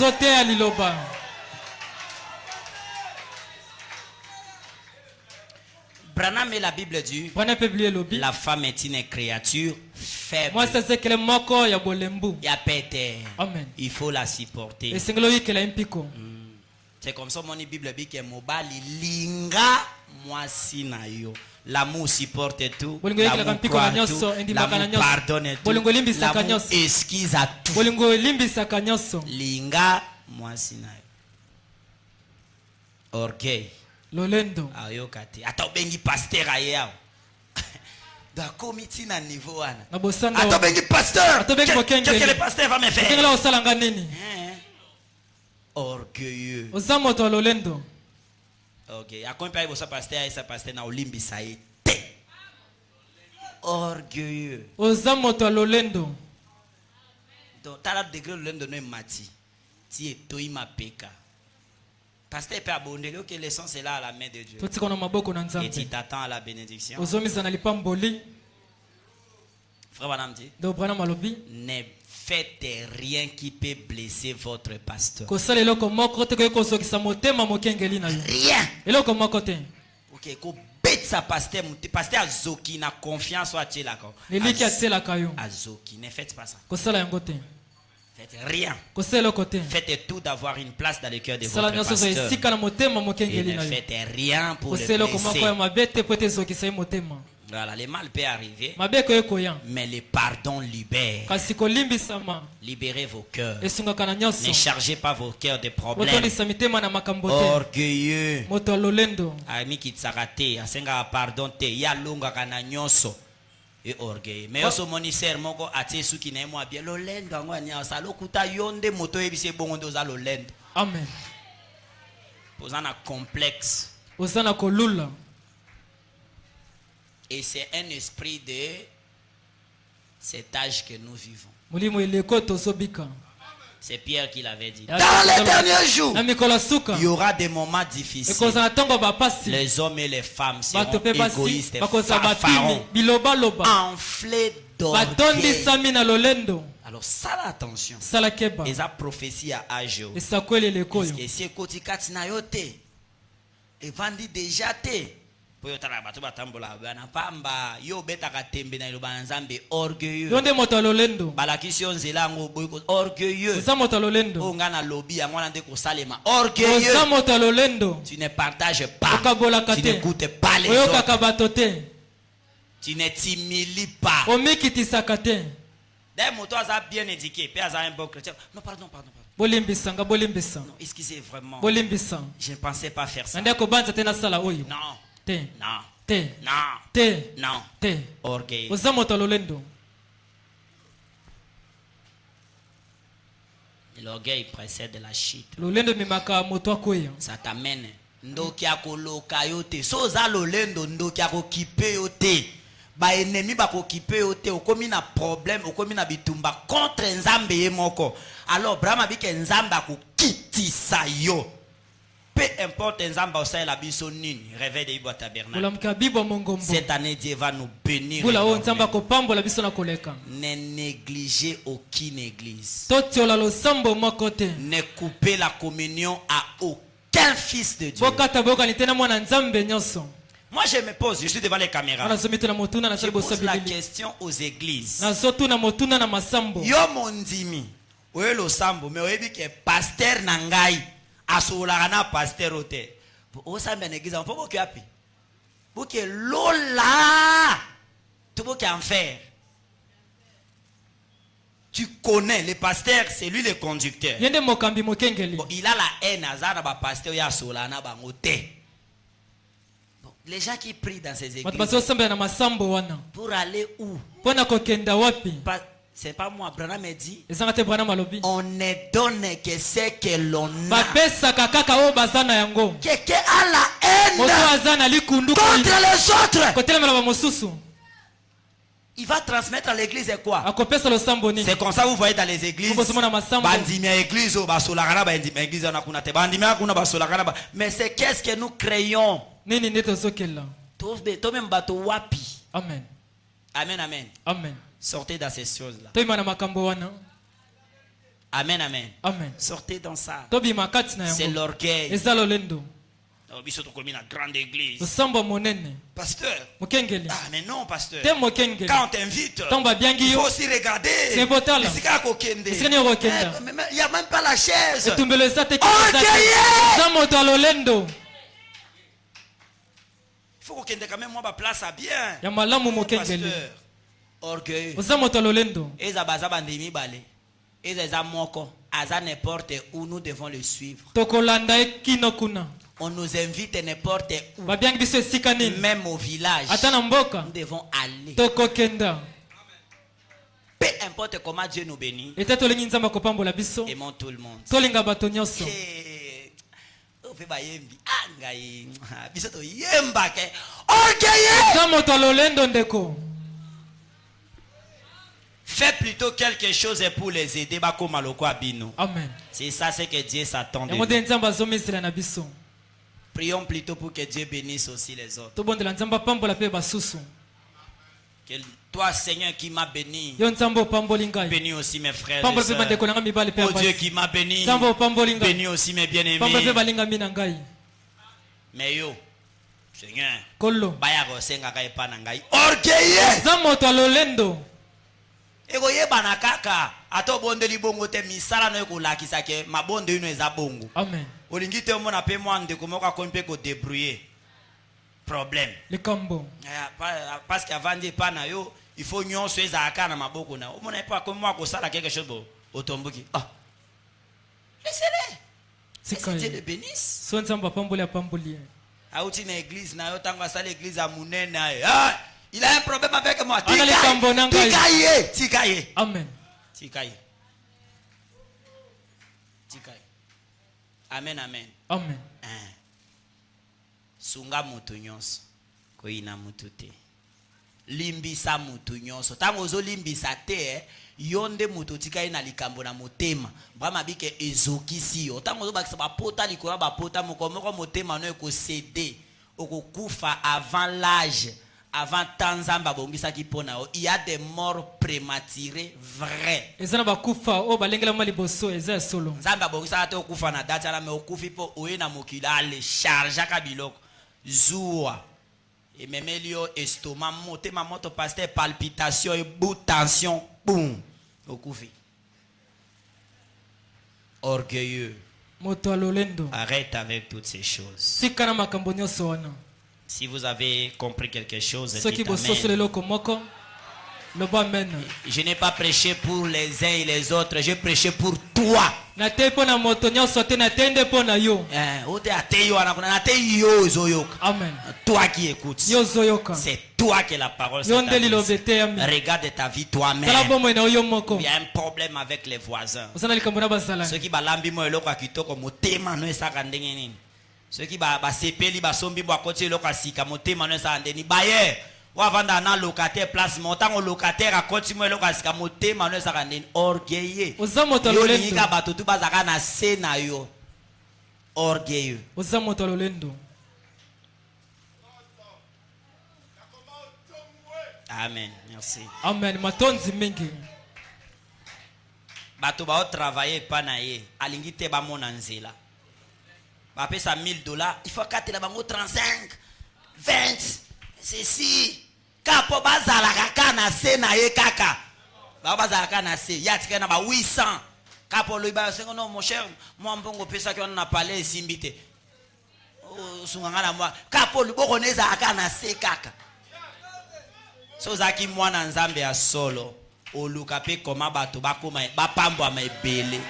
B: Branham et la Bible dit la femme est une créature faible. Il faut la supporter. C'est comme ça mon Bible dit que mobile linga moi sinayo. L'amour supporte tout. L'amour croit tout. L'amour pardonne tout. L'amour esquisse à tout. Linga moi sinayo. Orgueil. Lolendo. Ayokati. Ata bengi pasteur ayao. Da comité na niveau ana. Ata bengi pasteur. Qu'est-ce que le pasteur va me faire? Orgueilleux. Ozamoto lolendo. OK. Akompa ibo sa pasteur et sa pasteur na olimbi saite. Orgueilleux. Ozamoto lolendo. Donc tala degré lolendo no mati. Ti etoima peka. Pasteur peut abonder que l'essence est là à la main de Dieu. Et tu t'attends à la bénédiction. Frère Branham dit, ne faites rien qui peut blesser votre pasteur. Rien. Ok, bête sa pasteur azoki na confiance wa tela ko. Azoki, ne faites pas ça. Faites rien. Faites tout d'avoir une place dans le cœur de votre pasteur. Et ne faites rien pour le blesser. Voilà, le mal peut arriver, mais le pardon libère. Libérez vos cœurs. Ne chargez pas vos cœurs de problèmes. Orgueilleux. Ami qui tsarate, asenga pardon te, ya longa kana nyoso. Et orgueil. Mais au moniteur moko atie suki na mo bien lolendo ngwanya salo kuta yonde moto ebise bongo za lolendo.
A: Amen.
B: Posana complexe.
A: Osana kolula.
B: Et c'est un esprit de cet âge que nous vivons. C'est Pierre qui l'avait dit. Dans les derniers jours, il y aura des moments difficiles. Les hommes et les femmes seront égoïstes, fanfarons, enflés d'orgueil. Alors, ça l'attention. Les prophéties à âge. Parce que si côté katina yote, et vendit déjà te. Orgueilleux. Orgueilleux. Tu ne partages pas. Tu n'écoutes pas les autres. Tu ne t'humilies pas. D'ailleurs, moto a bien éduqué. Un bon chrétien. Non, pardon. Non, excusez vraiment. Je ne pensais pas faire ça. Non. Orgueil. L'orgueil précède la chute. Ça t'amène. Ndoki akoloka yote. Soza lolendo ndoki akokipe yote. Ba ennemi ba kokipe yote. Okomi na problème, okomi na bitumba contre nzambe ye moko. Alors Brahma bike nzamba akokitisa yo. Peu importe nzamba osai la biso nini, réveil de Ibo tabernacle. Cette année Dieu va nous bénir. Ne négligez aucune église. Ne coupez la communion à aucun fils de Dieu. Moi je me pose, je suis devant les caméras. Je pose la question aux églises. Yo mondimi, oye lo sambo, mais oyebi ke pasteur nangai. Asolagana pasteur ote. Osambe na église, on peut boki api. Boki lola. Tu boki en faire. Tu connais le pasteur, c'est lui le conducteur. Bon, il a la haine azana ba pasteur ya solana ba ngote. Bon, les gens qui prient dans ces églises pour aller où? C'est pas moi, Branham me dit. On ne donne que ce que l'on a. Quelqu'un a la haine contre les autres. Il va transmettre à l'église quoi? C'est comme ça vous voyez dans les églises. Mais c'est qu'est-ce que nous créons? Amen. Amen, amen.
A: Amen.
B: Sortez dans ces choses-là. Amen, amen.
A: Amen.
B: Sortez dans ça. C'est l'orgueil. Une grande église. Pasteur. Ah mais non pasteur. Quand on t'invite, il faut aussi regarder. Il n'y a même pas la chaise. Orgueilleux. Il faut qu'on ait quand même moi place à bien. Pasteur. Orgueil. N'importe où nous devons le suivre. On nous invite n'importe où. Même au village. Nous devons aller. Peu importe comment Dieu nous bénit. Aimons tout le monde. Fais plutôt quelque chose pour les aider.
A: Amen.
B: C'est ça ce que Dieu s'attend de nous. Prions plutôt pour que Dieu bénisse aussi les autres. Que toi, Seigneur, qui m'as béni, bénis aussi mes frères et sœurs. Oh Dieu qui m'a béni, bénis aussi mes bien-aimés. Mais yo, Seigneur, orgueilleux. Egoye banakaka ato bonde libongo te misala no ekolakisa ke mabonde ino eza bongo.
A: Amen.
B: Olingi te omona pe mwande komoka kompe ko débrouiller. Problème.
A: Le combo.
B: Parce qu'avant de pas na yo, il faut nyonso ezaka na maboko na. Omona pas comme moi ko sala quelque chose bo otomboki. Ah. Laissez-les. C'est que Dieu le bénisse.
A: Son samba pamboli apamboli.
B: Auti na église na yo tango sala église a munene ah. Il a un problème avec moi. Tikaye.
A: Amen.
B: Tikaye. Amen, amen.
A: Amen.
B: Sunga mutu nyonso. Koina mutu te. Limbisa mutu nyonso. Tango zo limbisa te, yonde mutu tikaye na likambo na motema. Brama bike ezokisi yo. Tango zo bakisa ba pota likora ba pota moko motema no eko céder. Oko kufa avant l'âge. Avant Tanzamba bongisa ki pona il y a des morts prématurés vrais.
A: Ezana bakufa o balengela mali boso eza solo.
B: Nzamba bongisa ate okufa na data na me okufi po oye na mokila le charge ka biloko. Zuwa. Et même lio estomac motema moto pasteur palpitation et bout tension boum. Okufi. Orgueilleux.
A: Moto alolendo.
B: Arrête avec toutes ces choses.
A: Sikana makambo nyoso wana.
B: Si vous avez compris quelque chose,
A: dites amen.
B: Je n'ai pas prêché pour les uns et les autres, j'ai prêché pour toi.
A: Amen.
B: Toi qui écoutes, c'est toi que la parole s'établit. Regarde ta vie toi-même. Il y a un problème avec les voisins. Ceux qui balambi mo eloko akitoko motema no esaka ndenge nini. Ceux qui ba sepeli ba sombi ba côté lokasika motema no sa ndeni baye wa vanda na locataire place montant au locataire à côté mo lokasika motema no sa ndeni orgueilleux yo ka bato tu bazaka na sena yo orgueilleux
A: ozamoto lolendo.
B: Amen, merci.
A: Amen. Matonzi mingi
B: bato ba travailler pa na ye alingi te ba mona nzela. Après ça $1000, il faut qu'à la bango 35, 20, ceci. Kapo bazala kaka na se na ye kaka. Bazala kaka na se. Yatika na ba 800. Kapo lo ba se non mon cher, moi mbongo pesa ki on a parlé simbite. Oh sunganga na moi. Kapo lo bokoneza kaka na se kaka. So zaki mwana nzambe ya solo. Oluka pe koma bato bakoma ba pambo ama ebele.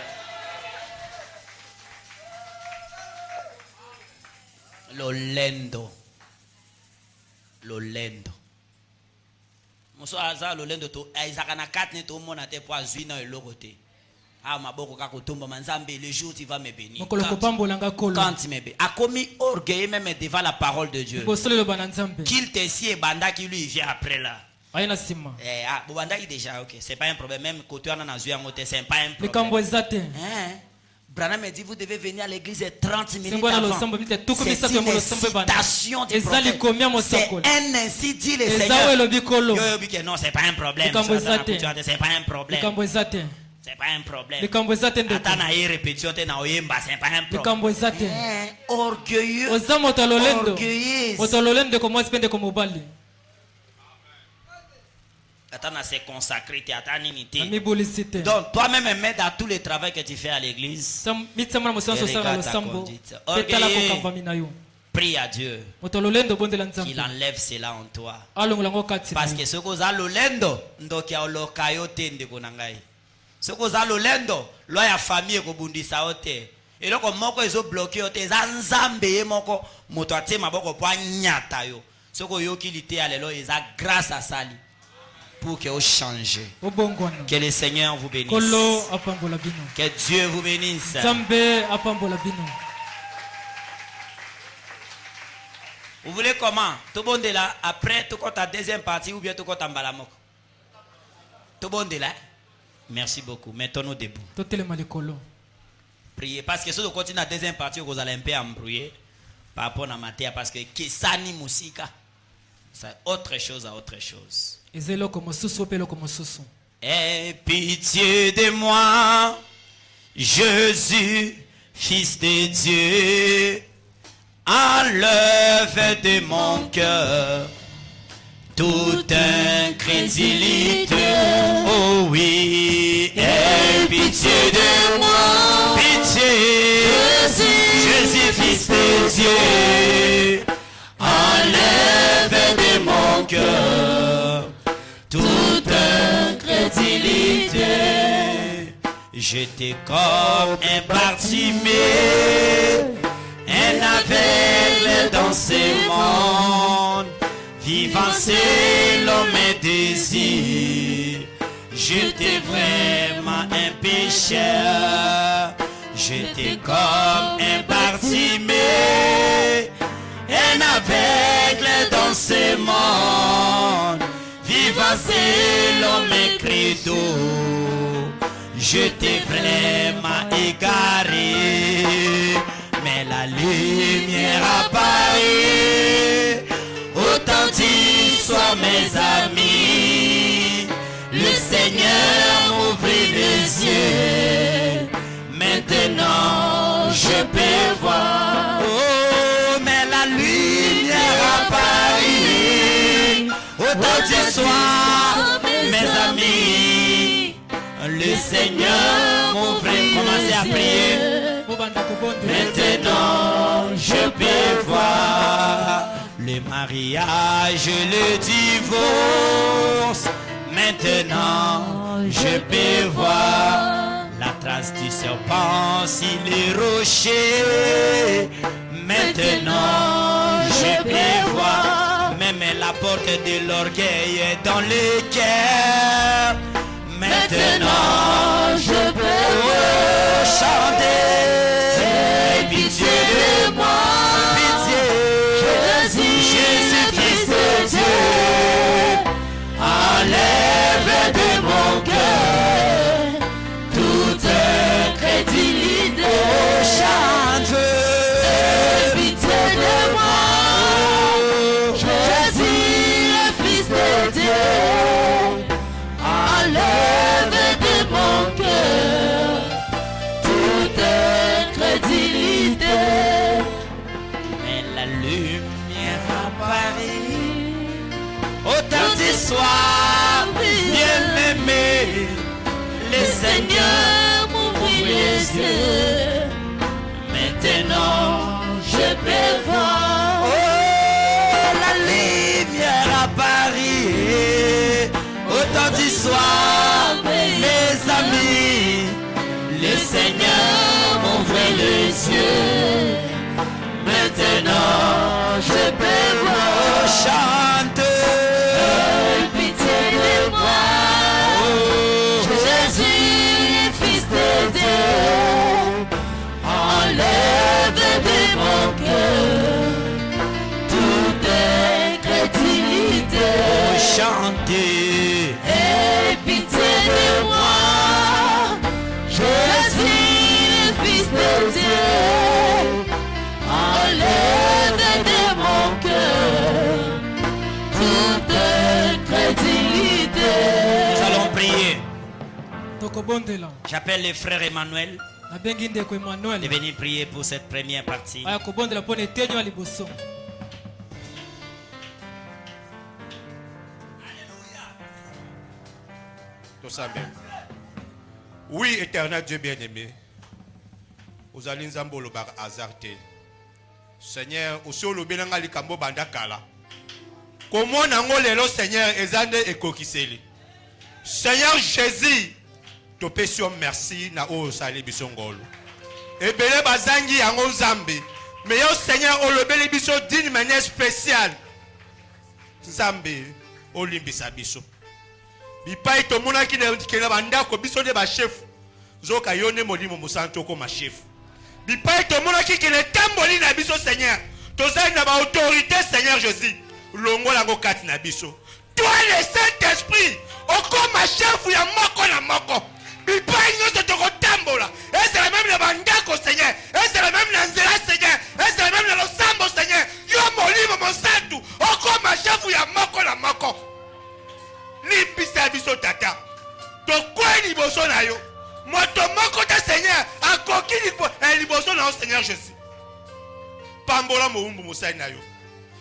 B: Lolendo. Moso aza lolendo to aizaka na 4 ne to mona te po azwi na eloko te. Ah maboko ka kotomba manzambe le jour tu vas me bénir. Quand tu me bénis. A commis orgueil même devant la parole de Dieu. Qu'il te sied banda qui lui vient après là. Banda qui déjà OK, c'est pas un problème même côté on a azwi ngote c'est pas un problème. Branham me dit vous devez venir à l'église 30 minutes avant. C'est une incitation du prophète. C'est un ainsi dit le Seigneur. Non, c'est pas un problème. C'est pas un problème. C'est pas un problème. Attends, répétition, c'est pas un problème. Orgueilleux. Orgueilleux. Attends à se consacrer, tu attends unité. Donc toi-même mets dans tous les travaux que tu fais à l'église. Prie à Dieu qu'il enlève cela en toi. Parce que ce que vous avez lolendo, donc ya olokayo tende konangai. Ce que vous avez lolendo, lo ya famille ko bundisa ote. Et donc moko ezo bloqué ote za nzambe moko moto atie maboko po nyata yo. Ce que yo kilité alelo eza grâce à sali. Pour que vous changez. Que le Seigneur vous bénisse. Que Dieu vous bénisse. Vous voulez comment? Tout le monde est là. Après, tout compte la deuxième partie ou bien tout compte en balamok. Merci beaucoup. Mettons-nous debout.
A: Priez. Parce que si vous continuez la deuxième partie, vous allez un peu embrouiller par rapport à ma terre. Parce que Kisani Musika, c'est autre chose à autre chose. Aie pitié de moi, Jésus, Fils de Dieu. Enlève de mon cœur toute incrédulité. Oh oui, aie pitié de moi, pitié, Jésus, Fils de Dieu. Enlève de mon cœur toute incrédulité. J'étais comme un Bartimée, un aveugle dans ce monde, vivant selon mes désirs. J'étais vraiment un pécheur. J'étais comme un Bartimée, un aveugle dans ce monde, vivant selon mes credos. J'étais vraiment égaré, mais la lumière apparaît. Authentiques soient mes amis, le Seigneur m'ouvrit les yeux. Maintenant je peux voir. Oh, mais la lumière apparaît. Authentiques soient mes amis, le Seigneur m'ouvrit. Commencez à prier. Maintenant je peux voir le mariage, le divorce. Maintenant je peux voir la trace du serpent sur les rochers. Maintenant je peux voir même la porte de l'orgueil dans le cœur. Maintenant je peux chanter. Aie pitié de moi, pitié, Jésus, Fils de Dieu. Enlève de mon cœur toute incrédulité. Chante. Aie pitié de moi, Jésus, Fils de Dieu. Enlève de mon cœur toute incrédulité. Mais la lumière apparaît. Authentique soit bien-aimé, le Seigneur m'ouvrit les yeux. Maintenant je peux voir. Oh, la lumière apparaît. Authentique soit mes amis, le Seigneur m'ouvrit les yeux. Maintenant je peux voir. Chante. Aie pitié de moi, Jésus, Fils de Dieu. Enlève de mon cœur toute incrédulité. Chantez. Aie pitié de moi, Jésus, Fils de Dieu. Enlève de mon cœur toute incrédulité. Nous allons prier. J'appelle le frère Emmanuel de venir prier pour cette première partie.
C: Oui, éternel Dieu bien-aimé, vous allez nous embaucher par hasard. Seigneur, aussi au lobelanga likambo bandakala. Comment n'angolelo Seigneur ezande ekokiseli. Seigneur Jésus, to pesio merci na o sali bisongolo. Ebele bazangi yango Nzambe. Mais yo Seigneur o lobeli biso d'une manière spéciale. Nzambe o limbisa biso. Bipai to mona ki na bandako biso de ba chef. Zoka yone molimo musanto ko ma chef. Bipai to mona ki le tamboli na biso Seigneur. Tozali na ba autorité Seigneur Jésus. Longo la go kati na biso. Toi le Saint-Esprit, oko ma chef ya moko. Bipai nyonso tokotambola. Ezala même na bandako Seigneur. Ezala même na nzela Seigneur. Ezala même na losambo Seigneur. Yo molimo mosantu. Okoma chafu ya moko na moko. Limbisa biso tata. Tokwe liboso na yo. Moto moko ta Seigneur. Akoki liboso na yo Seigneur Jésus. Pambola moumbu mosai na yo.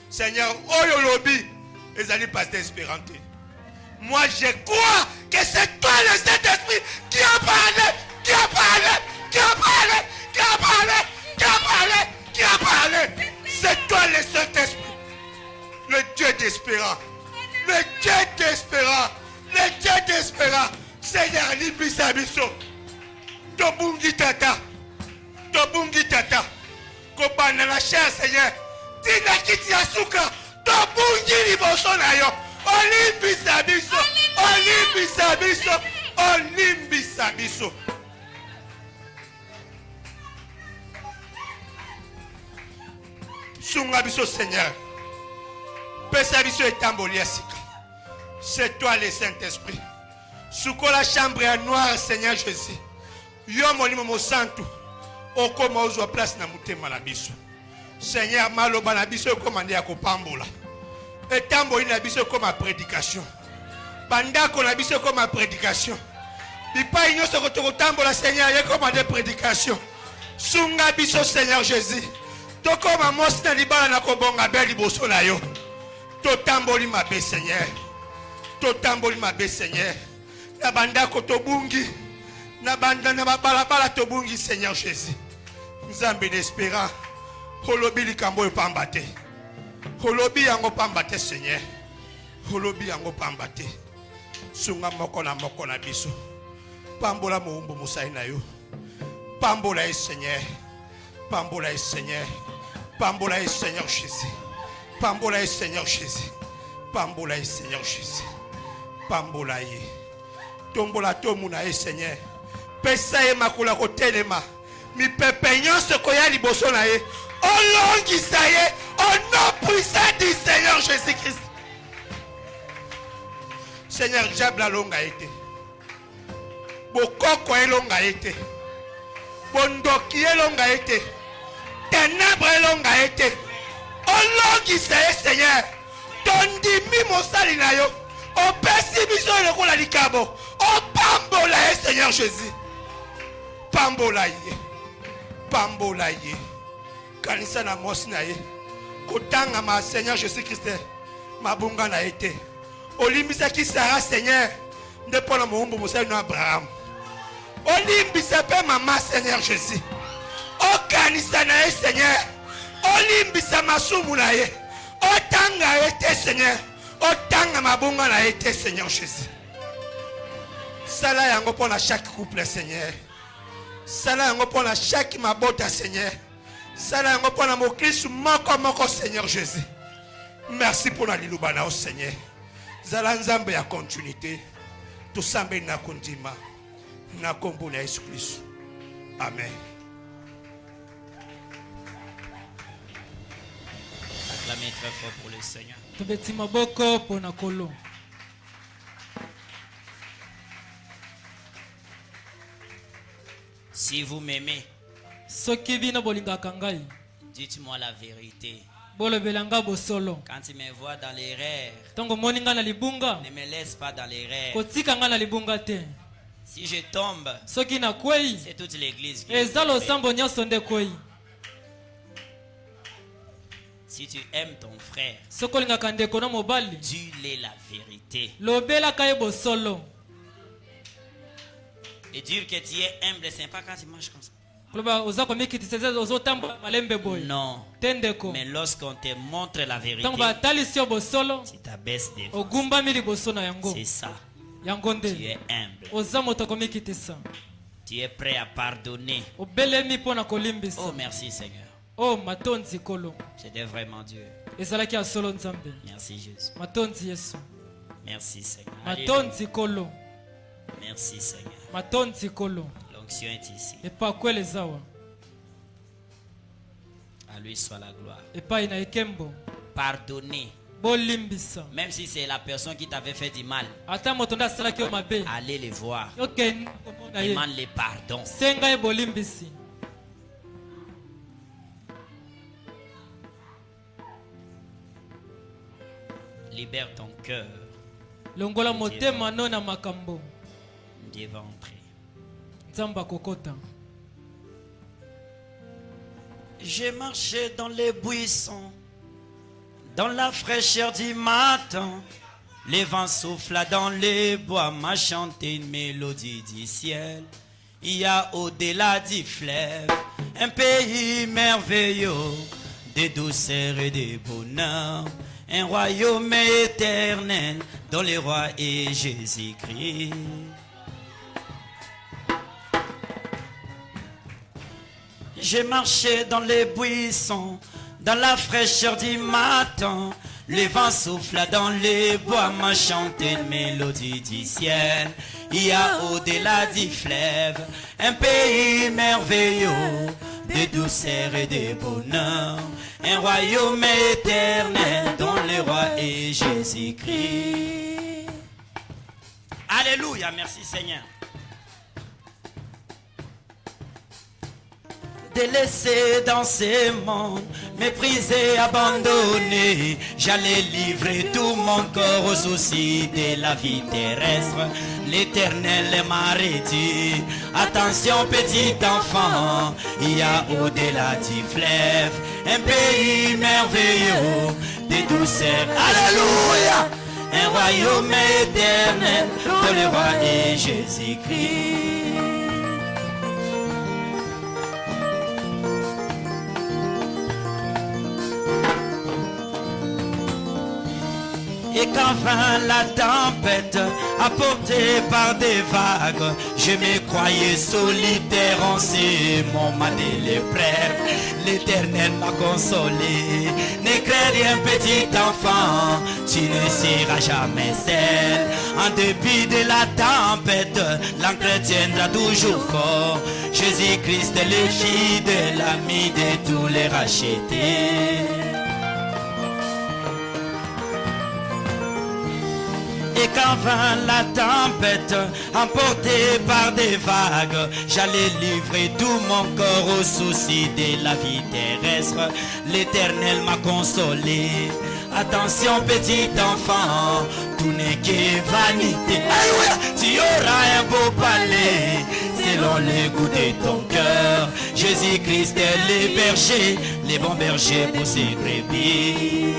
C: Seigneur, oyo lobi. Ezali pasteur espérante. Moi je crois que c'est toi le Saint-Esprit qui a parlé, qui a parlé, qui a parlé, qui a parlé, qui a parlé, qui a parlé. C'est toi le Saint-Esprit, le Dieu d'espérance, le Dieu d'espérance, le Dieu d'espérance. Seigneur, libisa biso, tobungi tata, kobana la chair Seigneur, tina kiti asuka, tobungi liboso na yo. Olimbisa biso, olimbisa biso, olimbisa biso. Sunga biso Seigneur. Pesa biso etamboli asika. C'est toi le Saint-Esprit. Suko la chambre en noir Seigneur Jésus. Yo molimo mo santu. Okoma ozwa place na mutema na biso. Seigneur maloba na biso komande ya kopambola. Etambo ina biso comme ma prédication. Bandako na biso comme ma prédication. Bipa inyo soko tokotambo la Seigneur ye comme des prédications. Sunga biso Seigneur Jésus. To comme mos na libala na kobonga beli boso na yo. To tamboli mabe Seigneur. To tamboli mabe Seigneur. Na bandako to bungi. Na banda na balabala to bungi Seigneur Jésus. Nzambe d'espérance. Holobi likambo yo pambate. Holobi yango pambate Seigneur. Holobi yango pambate. Sunga moko na biso. Pambola moumbo musai na yo. Pambola e Seigneur. Pambola e Seigneur. Pambola e Seigneur Jésus. Pambola e Seigneur Jésus. Pambola e Seigneur Jésus. Pambola e. Tombola tomuna e Seigneur. Pesa e makula kotelema. Mi pepe nyonso koya liboso na ye. Olongisa ye. Au nom puissant du Seigneur Jésus-Christ. Seigneur, diable a longa été. Bokoko est longa été. Bondoki est longa été. Ténèbres est longa été. Olongisa ye Seigneur. Tondimi mosali na yo. Opesi biso lokola likabo. Opambola ye Seigneur Jésus. Pambola ye. Pambola ye. Kanisa na mosi na ye. Kotanga ma Seigneur Jésus-Christ mabunga na été. Olimbisa ki Sarah Seigneur nde pona moumbu mosali na Abraham. Olimbisa pe mama Seigneur Jésus. Okanisa na ye Seigneur. Olimbisa masumu na ye. Otanga été Seigneur. Otanga mabunga na été Seigneur Jésus. Sala yango pona chaque couple Seigneur. Sala yango pona chaque mabota Seigneur. Sala yango pona mo Christ moko Seigneur Jésus. Merci pour la lilubana au Seigneur. Zala nzambe ya continuité. Tout sambe na kondima. Na kombo na Jésus Christ. Amen.
B: Acclamez très fort pour le Seigneur.
A: Tobeti maboko pona kolo.
B: Si vous m'aimez, dites-moi la vérité. Quand tu me vois dans l'erreur, ne me laisse pas dans l'erreur. Si je tombe, c'est toute l'église qui est. Si tu aimes ton frère, dis-lui la vérité. Et dire que tu es humble, c'est pas quand tu marches comme ça. Non. Mais lorsqu'on te montre la vérité, tu t'abaisses des fois. C'est ça. Tu es humble. Tu es prêt à pardonner. Oh, merci Seigneur. C'était vraiment Dieu. Merci Jésus. Merci Seigneur. Alléluia. Merci Seigneur. L'onction est ici. À lui soit la gloire. Pardonnez Même si c'est la personne qui t'avait fait du mal, allez les voir. Demande les pardons. Libère ton cœur. Dieu va entrer. J'ai marché dans les buissons, dans la fraîcheur du matin. Les vents soufflent dans les bois, m'a chanté une mélodie du ciel. Il y a au-delà du fleuve un pays merveilleux, de douceur et de bonheur, un royaume éternel dont le roi est Jésus-Christ. J'ai marché dans les buissons, dans la fraîcheur du matin. Les vents soufflent dans les bois, m'a chanté une mélodie du ciel. Il y a au-delà du fleuve un pays merveilleux, de douceur et de bonheur, un royaume éternel dont le roi est Jésus-Christ. Alléluia, merci Seigneur. Délaissé dans ce monde, méprisé, abandonné, j'allais livrer tout mon corps aux soucis de la vie terrestre. L'Éternel m'a redit, attention petit enfant, il y a au-delà du fleuve un pays merveilleux, de douceur, alléluia, un royaume éternel dont le roi est Jésus-Christ. Et quand vint la tempête, apportée par des vagues, je me croyais solitaire en ce moment de l'épreuve. L'Éternel m'a consolé. Ne crains rien petit enfant, tu ne seras jamais seul. En dépit de la tempête, l'encre tiendra toujours fort. Jésus-Christ est le fidèle, l'ami de tous les rachetés. Et quand vint la tempête, emportée par des vagues, j'allais livrer tout mon corps aux soucis de la vie terrestre. L'Éternel m'a consolé. Attention petit enfant, tout n'est que vanité. Alléluia, tu auras un beau palais selon le goût de ton cœur. Jésus-Christ est le berger, les bons bergers pour ses brebis.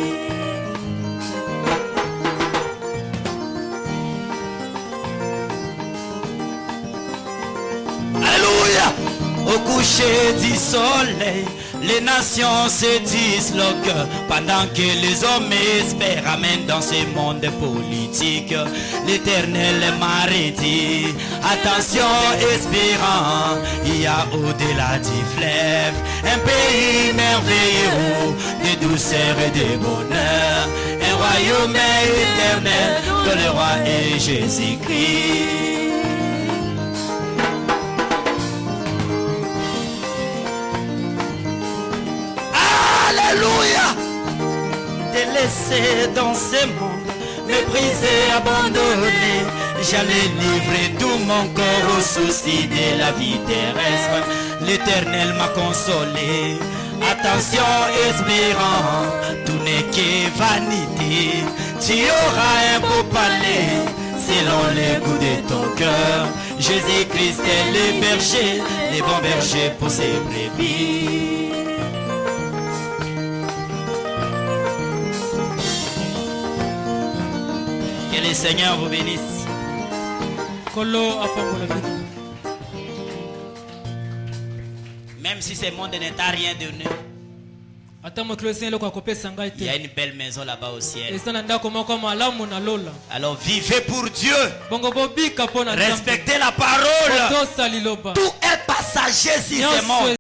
B: Au coucher du soleil, les nations se disloquent pendant que les hommes espèrent amènent dans ce monde politique. L'Éternel m'a redit, attention espérant, il y a au-delà du fleuve un pays merveilleux, de douceur et de bonheur, un royaume éternel dont le roi est Jésus-Christ. Alléluia. Délaissé dans ce monde, méprisé, abandonné, j'allais livrer tout mon corps aux soucis de la vie terrestre. L'Éternel m'a consolé. Attention espérant, tout n'est que vanité. Tu auras un beau palais selon le goût de ton cœur. Jésus-Christ est le berger, les bons bergers pour ses brebis. Que le Seigneur vous bénisse. Même si ce monde n'est à rien donné, il y a une belle maison là-bas au ciel. Alors vivez pour Dieu. Respectez la parole. Tout est passager si ce monde.